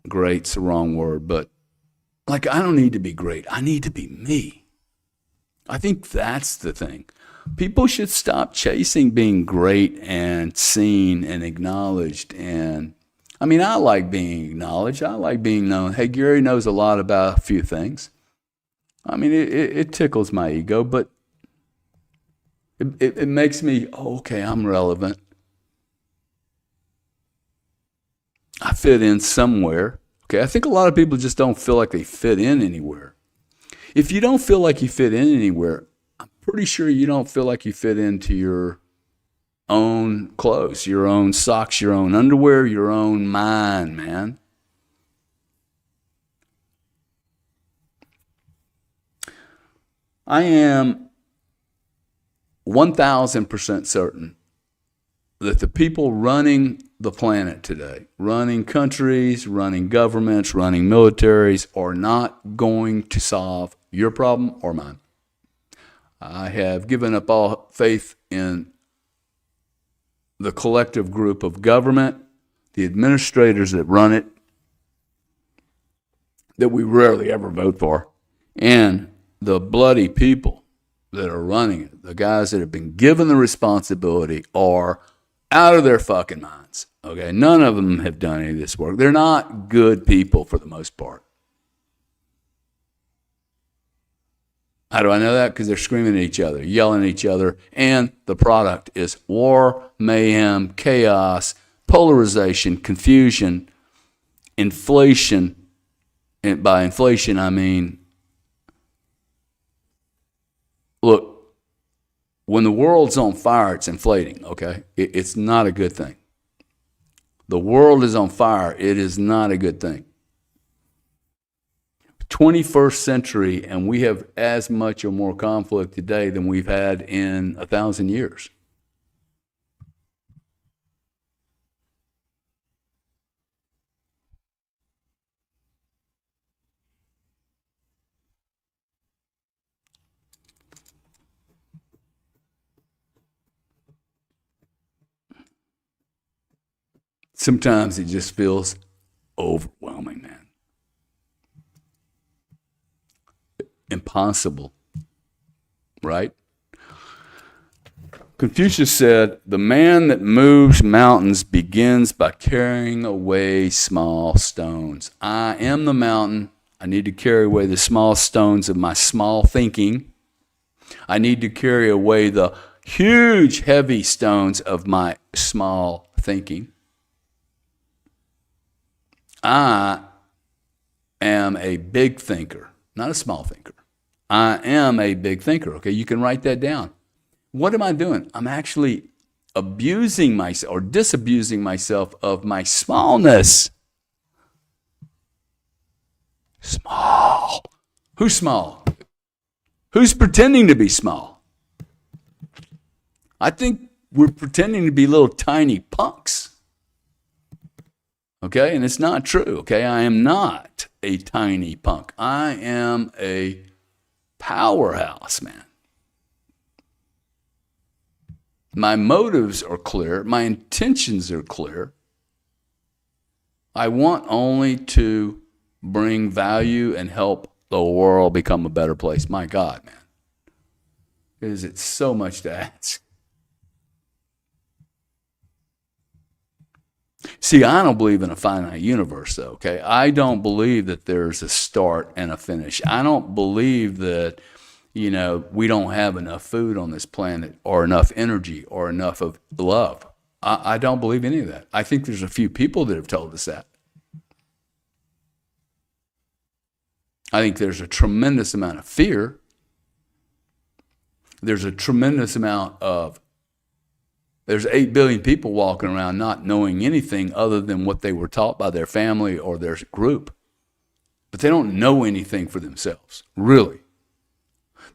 Great's the wrong word, but like I don't need to be great. I need to be me. I think that's the thing. People should stop chasing being great and seen and acknowledged. And I mean, I like being acknowledged. I like being known. Hey, Gary knows a lot about a few things. I mean, it tickles my ego, but it makes me, oh, okay, I'm relevant. I fit in somewhere. Okay, I think a lot of people just don't feel like they fit in anywhere. If you don't feel like you fit in anywhere, I'm pretty sure you don't feel like you fit into your own clothes, your own socks, your own underwear, your own mind, man. I am 1,000% certain that the people running the planet today, running countries, running governments, running militaries, are not going to solve your problem or mine. I have given up all faith in the collective group of government, the administrators that run it, that we rarely ever vote for, and the bloody people that are running it, the guys that have been given the responsibility, are out of their fucking minds. Okay, none of them have done any of this work. They're not good people for the most part. How do I know that? Because they're screaming at each other, yelling at each other, and the product is war, mayhem, chaos, polarization, confusion, inflation. And by inflation, I mean, look, when the world's on fire, it's inflating, okay? It's not a good thing. The world is on fire. It is not a good thing. 21st century, and we have as much or more conflict today than we've had in 1,000 years. Sometimes it just feels overwhelming, man. Impossible, right? Confucius said, the man that moves mountains begins by carrying away small stones. I am the mountain. I need to carry away the small stones of my small thinking. I need to carry away the huge, heavy stones of my small thinking. I am a big thinker, not a small thinker. I am a big thinker, okay? You can write that down. What am I doing? I'm actually abusing myself or disabusing myself of my smallness. Small. Who's small? Who's pretending to be small? I think we're pretending to be little tiny punks. Okay, and it's not true, okay? I am not a tiny punk. I am a powerhouse, man. My motives are clear. My intentions are clear. I want only to bring value and help the world become a better place. My God, man. Is it so much to ask? See, I don't believe in a finite universe, though, okay? I don't believe that there's a start and a finish. I don't believe that, we don't have enough food on this planet or enough energy or enough of love. I don't believe any of that. I think there's a few people that have told us that. I think there's a tremendous amount of fear. There's 8 billion people walking around not knowing anything other than what they were taught by their family or their group. But they don't know anything for themselves, really.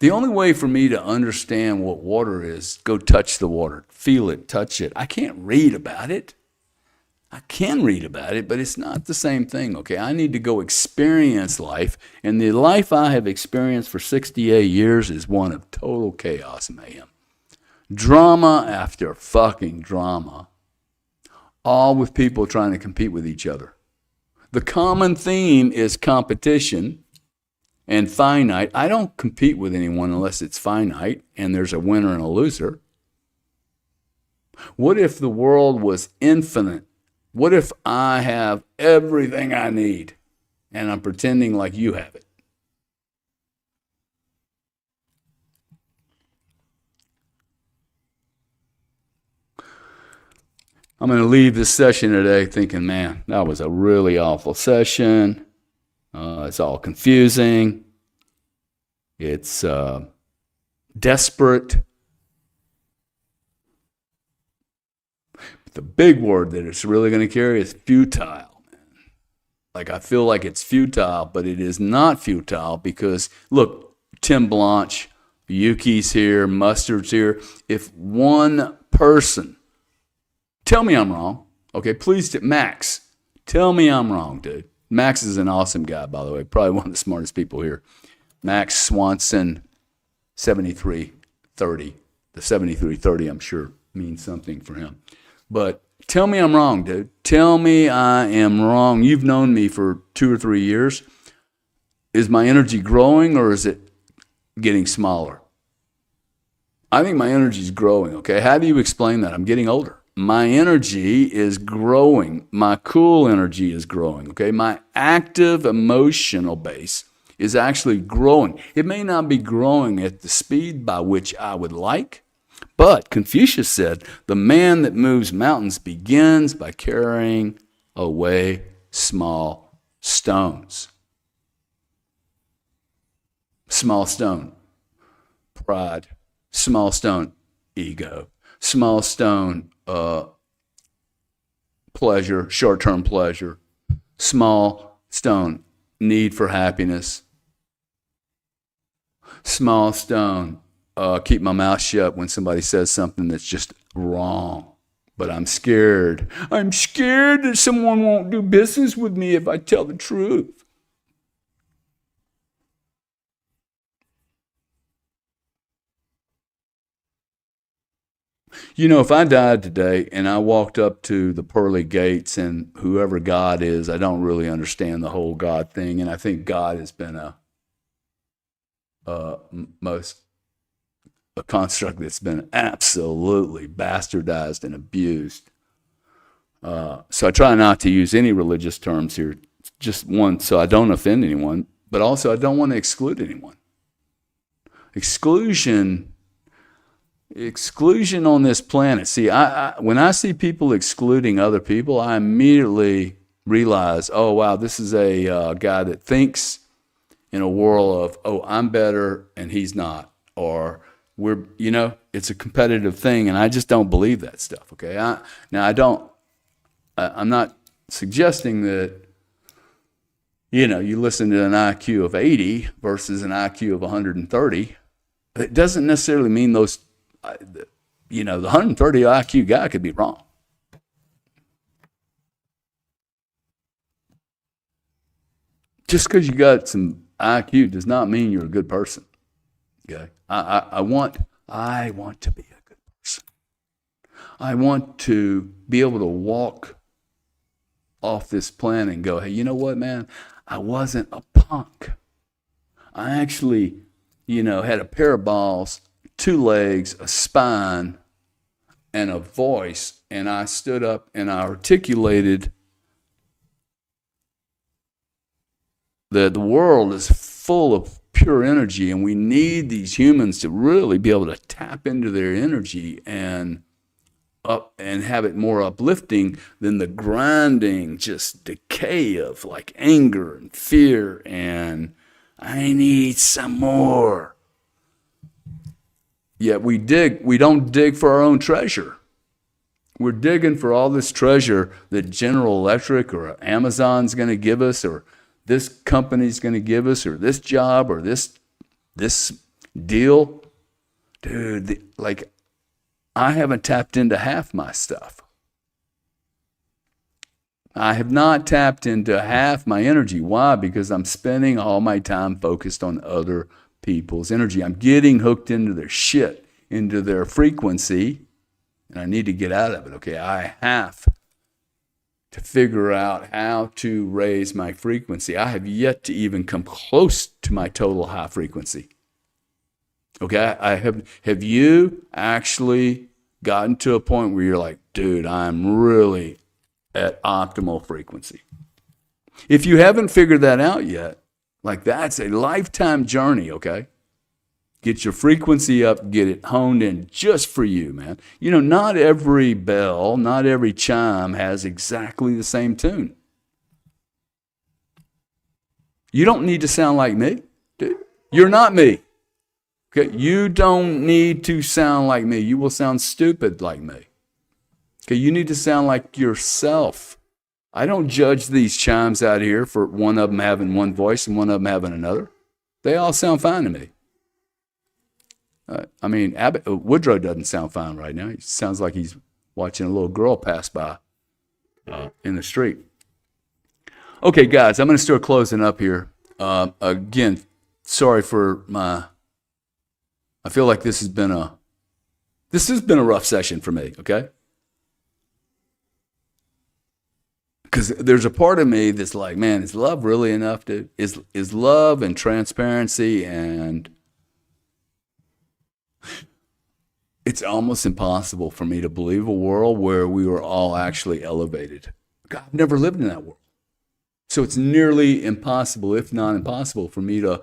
The only way for me to understand what water is, go touch the water, feel it, touch it. I can't read about it. I can read about it, but it's not the same thing, okay? I need to go experience life, and the life I have experienced for 68 years is one of total chaos and mayhem. Drama after fucking drama, all with people trying to compete with each other. The common theme is competition and finite. I don't compete with anyone unless it's finite and there's a winner and a loser. What if the world was infinite? What if I have everything I need and I'm pretending like you have it? I'm going to leave this session today thinking, man, that was a really awful session. It's all confusing. It's desperate. But the big word that it's really going to carry is futile. Like, I feel like it's futile, but it is not futile because, look, Tim Blanche, Yuki's here, Mustard's here. If one person, tell me I'm wrong, okay, please, Max, tell me I'm wrong, dude. Max is an awesome guy, by the way, probably one of the smartest people here. Max Swanson, 7330. The 7330, I'm sure, means something for him. But tell me I'm wrong, dude. Tell me I am wrong. You've known me for 2 or 3 years. Is my energy growing or is it getting smaller? I think my energy is growing, okay? How do you explain that? I'm getting older. My energy is growing. My cool energy is growing, okay? My active emotional base is actually growing. It may not be growing at the speed by which I would like, but Confucius said, the man that moves mountains begins by carrying away small stones. Small stone, pride. Small stone, ego. Small stone, pleasure, short-term pleasure. Small stone, need for happiness. Small stone, keep my mouth shut when somebody says something that's just wrong. But I'm scared. I'm scared that someone won't do business with me if I tell the truth. You know, if I died today and I walked up to the pearly gates and whoever God is, I don't really understand the whole God thing. And I think God has been a construct that's been absolutely bastardized and abused. So I try not to use any religious terms here, just one, so I don't offend anyone, but also I don't want to exclude anyone. Exclusion on this planet. See, when I see people excluding other people, I immediately realize, oh, wow, this is a guy that thinks in a world of, oh, I'm better and he's not. Or it's a competitive thing, and I just don't believe that stuff, okay? I'm not suggesting that, you listen to an IQ of 80 versus an IQ of 130. It doesn't necessarily mean those, the 130 IQ guy could be wrong. Just because you got some IQ does not mean you're a good person. Okay, I want to be a good person. I want to be able to walk off this planet and go, hey, you know what, man? I wasn't a punk. I actually, had a pair of balls, 2 legs, a spine, and a voice, and I stood up and I articulated that the world is full of pure energy, and we need these humans to really be able to tap into their energy and have it more uplifting than the grinding just decay of like anger and fear and I need some more. Yet we don't dig for our own treasure. We're digging for all this treasure that General Electric or Amazon's going to give us, or this company's going to give us, or this job, or this deal. Dude, I haven't tapped into half my stuff. I have not tapped into half my energy. Why? Because I'm spending all my time focused on other people's energy. I'm getting hooked into their shit into their frequency, and I need to get out of it, okay? I have to figure out how to raise my frequency. I have yet to even come close to my total high frequency. Okay, have you actually gotten to a point where you're like, dude, I'm really at optimal frequency? If you haven't figured that out yet, like that's a lifetime journey, okay? Get your frequency up, get it honed in just for you, man. You know, not every bell, not every chime has exactly the same tune. You don't need to sound like me, dude. You're not me. Okay, you don't need to sound like me. You will sound stupid like me. Okay, you need to sound like yourself. I don't judge these chimes out here for one of them having one voice and one of them having another. They all sound fine to me. I mean, Woodrow doesn't sound fine right now. He sounds like he's watching a little girl pass by in the street. Okay, guys, I'm going to start closing up here. Again, sorry for my... I feel like this has been a rough session for me, okay? Because there's a part of me that's like, man, is love really enough, dude? Is love and transparency, and it's almost impossible for me to believe a world where we were all actually elevated. God, I've never lived in that world. So it's nearly impossible, if not impossible, for me to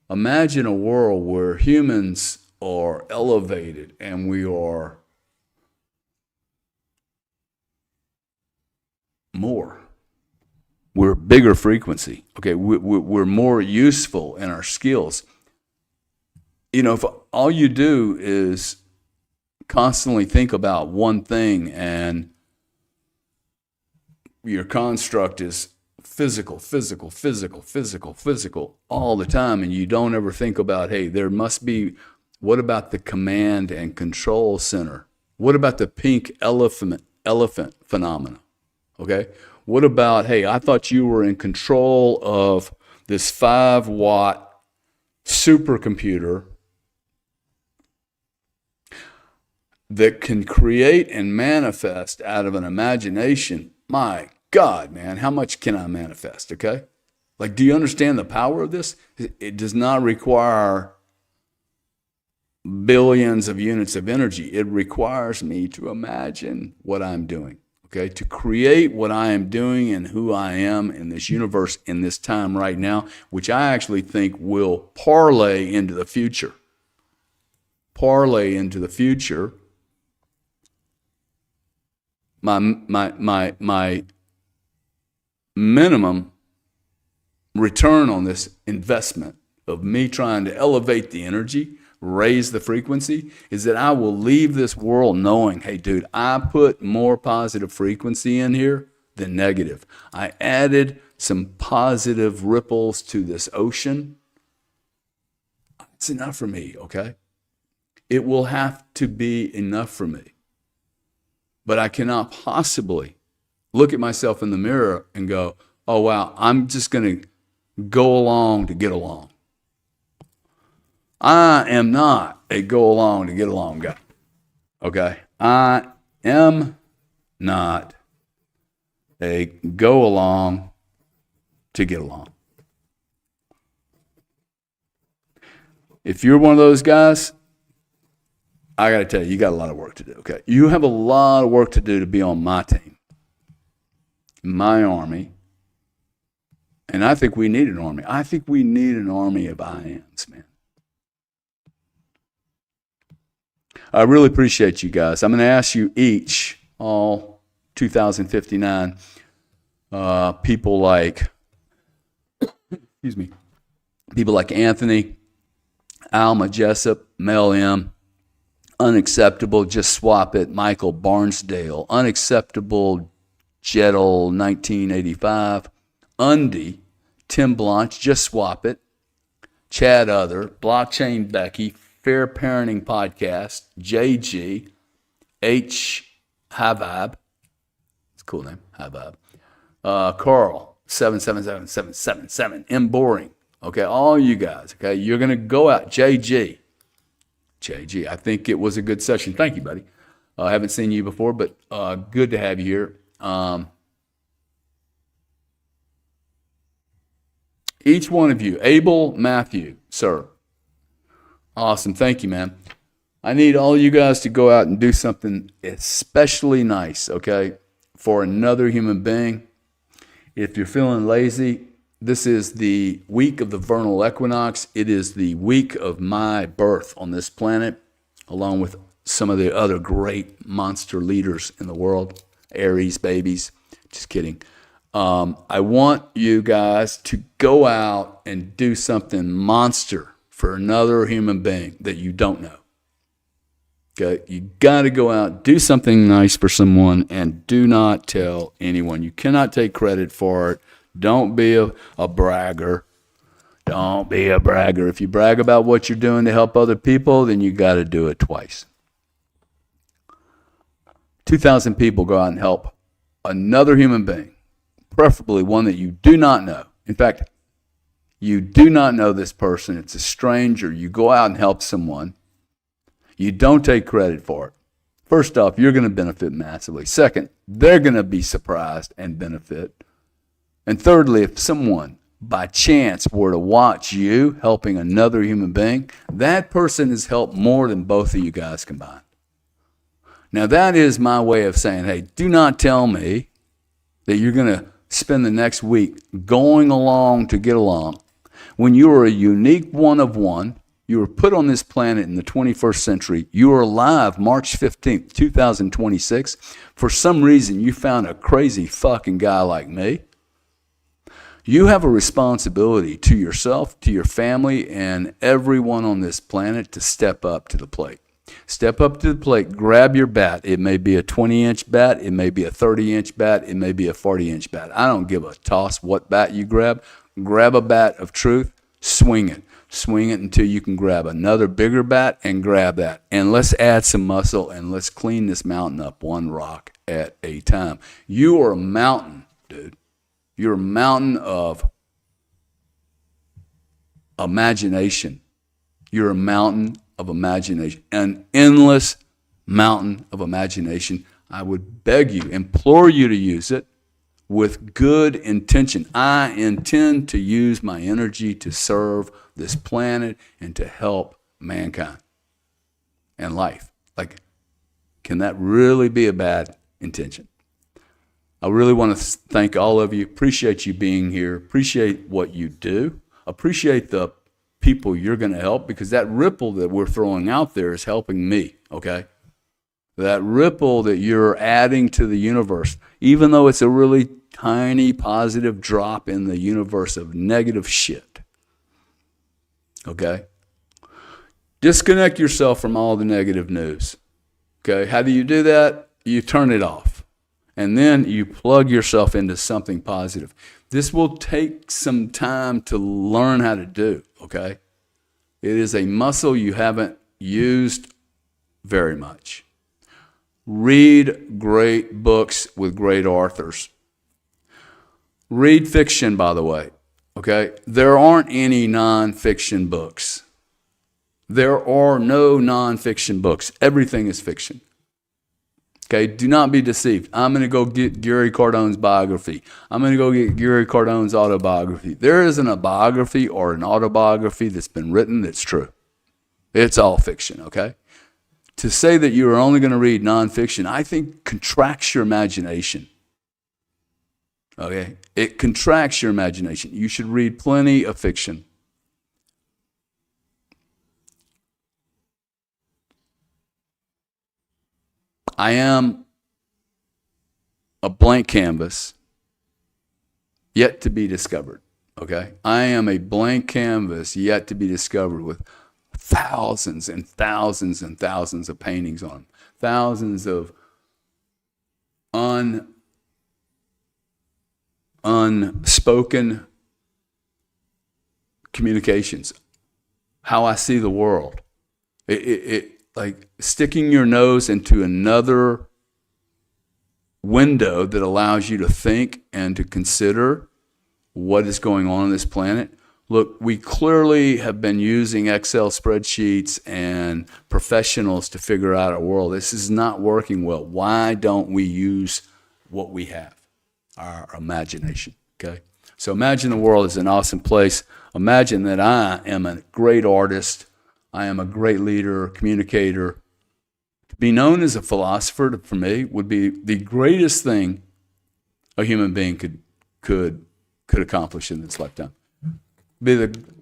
imagine a world where humans are elevated and we are more. We're bigger frequency. Okay, we're more useful in our skills. You know, if all you do is constantly think about one thing and your construct is physical all the time, and you don't ever think about, hey, there must be, what about the command and control center? What about the pink elephant phenomena? Okay? What about, hey, I thought you were in control of this 5-watt supercomputer that can create and manifest out of an imagination. My God, man, how much can I manifest, okay? Like, do you understand the power of this? It does not require billions of units of energy. It requires me to imagine what I'm doing, okay? To create what I am doing and who I am in this universe in this time right now, which I actually think will parlay into the future. Parlay into the future. My minimum return on this investment of me trying to elevate the energy, raise the frequency, is that I will leave this world knowing, hey, dude, I put more positive frequency in here than negative. I added some positive ripples to this ocean. It's enough for me, okay? It will have to be enough for me. But I cannot possibly look at myself in the mirror and go, oh, wow, I'm just going to go along to get along. I am not a go along to get along guy. Okay? I am not a go along to get along. If you're one of those guys, I got to tell you, you got a lot of work to do, okay? You have a lot of work to do to be on my team, my army. And I think we need an army. I think we need an army of I ams, man. I really appreciate you guys. I'm going to ask you each, all 2,059 people like, excuse me, people like Anthony, Alma Jessup, Mel M., Unacceptable, Just Swap It, Michael Barnsdale, Unacceptable, Jettle 1985, Undy, Tim Blanche, Just Swap It, Chad Other, Blockchain Becky, Fair Parenting Podcast, JG, H. Habab, it's a cool name, Habab, Carl, 777777, M. Boring, okay, all you guys, okay, you're going to go out, JG, JG. I think it was a good session. Thank you, buddy. I haven't seen you before, but good to have you here. Each one of you, Abel, Matthew, sir. Awesome. Thank you, man. I need all you guys to go out and do something especially nice, okay, for another human being. If you're feeling lazy, this is the week of the vernal equinox. It is the week of my birth on this planet, along with some of the other great monster leaders in the world. Aries babies. Just kidding. I want you guys to go out and do something monster for another human being that you don't know. Okay, you got to go out, do something nice for someone, and do not tell anyone. You cannot take credit for it. Don't be a bragger. Don't be a bragger. If you brag about what you're doing to help other people, then you got to do it twice. 2,000 people go out and help another human being, preferably one that you do not know. In fact, you do not know this person. It's a stranger. You go out and help someone. You don't take credit for it. First off, you're going to benefit massively. Second, they're going to be surprised and benefit. And thirdly, if someone by chance were to watch you helping another human being, that person has helped more than both of you guys combined. Now, that is my way of saying, hey, do not tell me that you're going to spend the next week going along to get along when you are a unique one of one. You were put on this planet in the 21st century. You are alive March 15th, 2026. For some reason, you found a crazy fucking guy like me. You have a responsibility to yourself, to your family, and everyone on this planet to step up to the plate. Step up to the plate, grab your bat. It may be a 20-inch bat. It may be a 30-inch bat. It may be a 40-inch bat. I don't give a toss what bat you grab. Grab a bat of truth, swing it. Swing it until you can grab another bigger bat and grab that. And let's add some muscle and let's clean this mountain up one rock at a time. You are a mountain, dude. You're a mountain of imagination. You're a mountain of imagination, an endless mountain of imagination. I would beg you, implore you to use it with good intention. I intend to use my energy to serve this planet and to help mankind and life. Like, can that really be a bad intention? I really want to thank all of you. Appreciate you being here. Appreciate what you do. Appreciate the people you're going to help, because that ripple that we're throwing out there is helping me, okay? That ripple that you're adding to the universe, even though it's a really tiny positive drop in the universe of negative shit, okay? Disconnect yourself from all the negative news, okay? How do you do that? You turn it off, and then you plug yourself into something positive. This will take some time to learn how to do, okay? It is a muscle you haven't used very much. Read great books with great authors. Read fiction, by the way, okay? There aren't any nonfiction books. There are no nonfiction books. Everything is fiction. Okay, do not be deceived. I'm going to go get Gary Cardone's biography. I'm going to go get Gary Cardone's autobiography. There isn't a biography or an autobiography that's been written that's true. It's all fiction, okay? To say that you are only going to read nonfiction, I think contracts your imagination. Okay? It contracts your imagination. You should read plenty of fiction. I am a blank canvas yet to be discovered, okay? I am a blank canvas yet to be discovered with thousands and thousands and thousands of paintings on them, thousands of unspoken communications, how I see the world. Like sticking your nose into another window that allows you to think and to consider what is going on this planet. Look, we clearly have been using Excel spreadsheets and professionals to figure out our world. This is not working well. Why don't we use what we have? Our imagination, okay? So imagine the world is an awesome place. Imagine that I am a great artist. I am a great leader, communicator. To be known as a philosopher, for me, would be the greatest thing a human being could accomplish in this lifetime.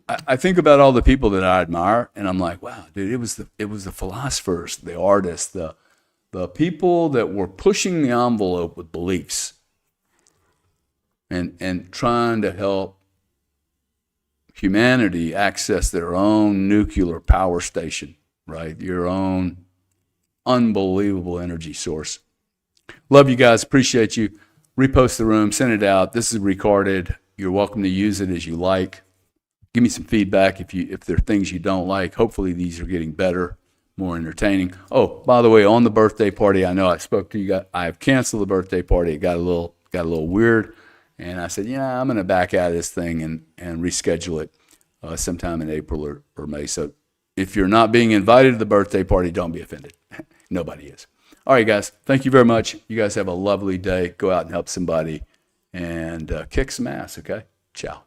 I think about all the people that I admire, and I'm like, wow, dude, it was the philosophers, the artists, the people that were pushing the envelope with beliefs and trying to help humanity access their own nuclear power station, right? Your own unbelievable energy source. Love you guys. Appreciate you. Repost the room. Send it out. This is recorded. You're welcome to use it as you like. Give me some feedback if there are things you don't like. Hopefully these are getting better, more entertaining. Oh, by the way, on the birthday party, I know I spoke to you. I have canceled the birthday party. It got a little weird, and I said, yeah, I'm going to back out of this thing and reschedule it sometime in April or May. So if you're not being invited to the birthday party, don't be offended. Nobody is. All right, guys. Thank you very much. You guys have a lovely day. Go out and help somebody and kick some ass. Okay. Ciao.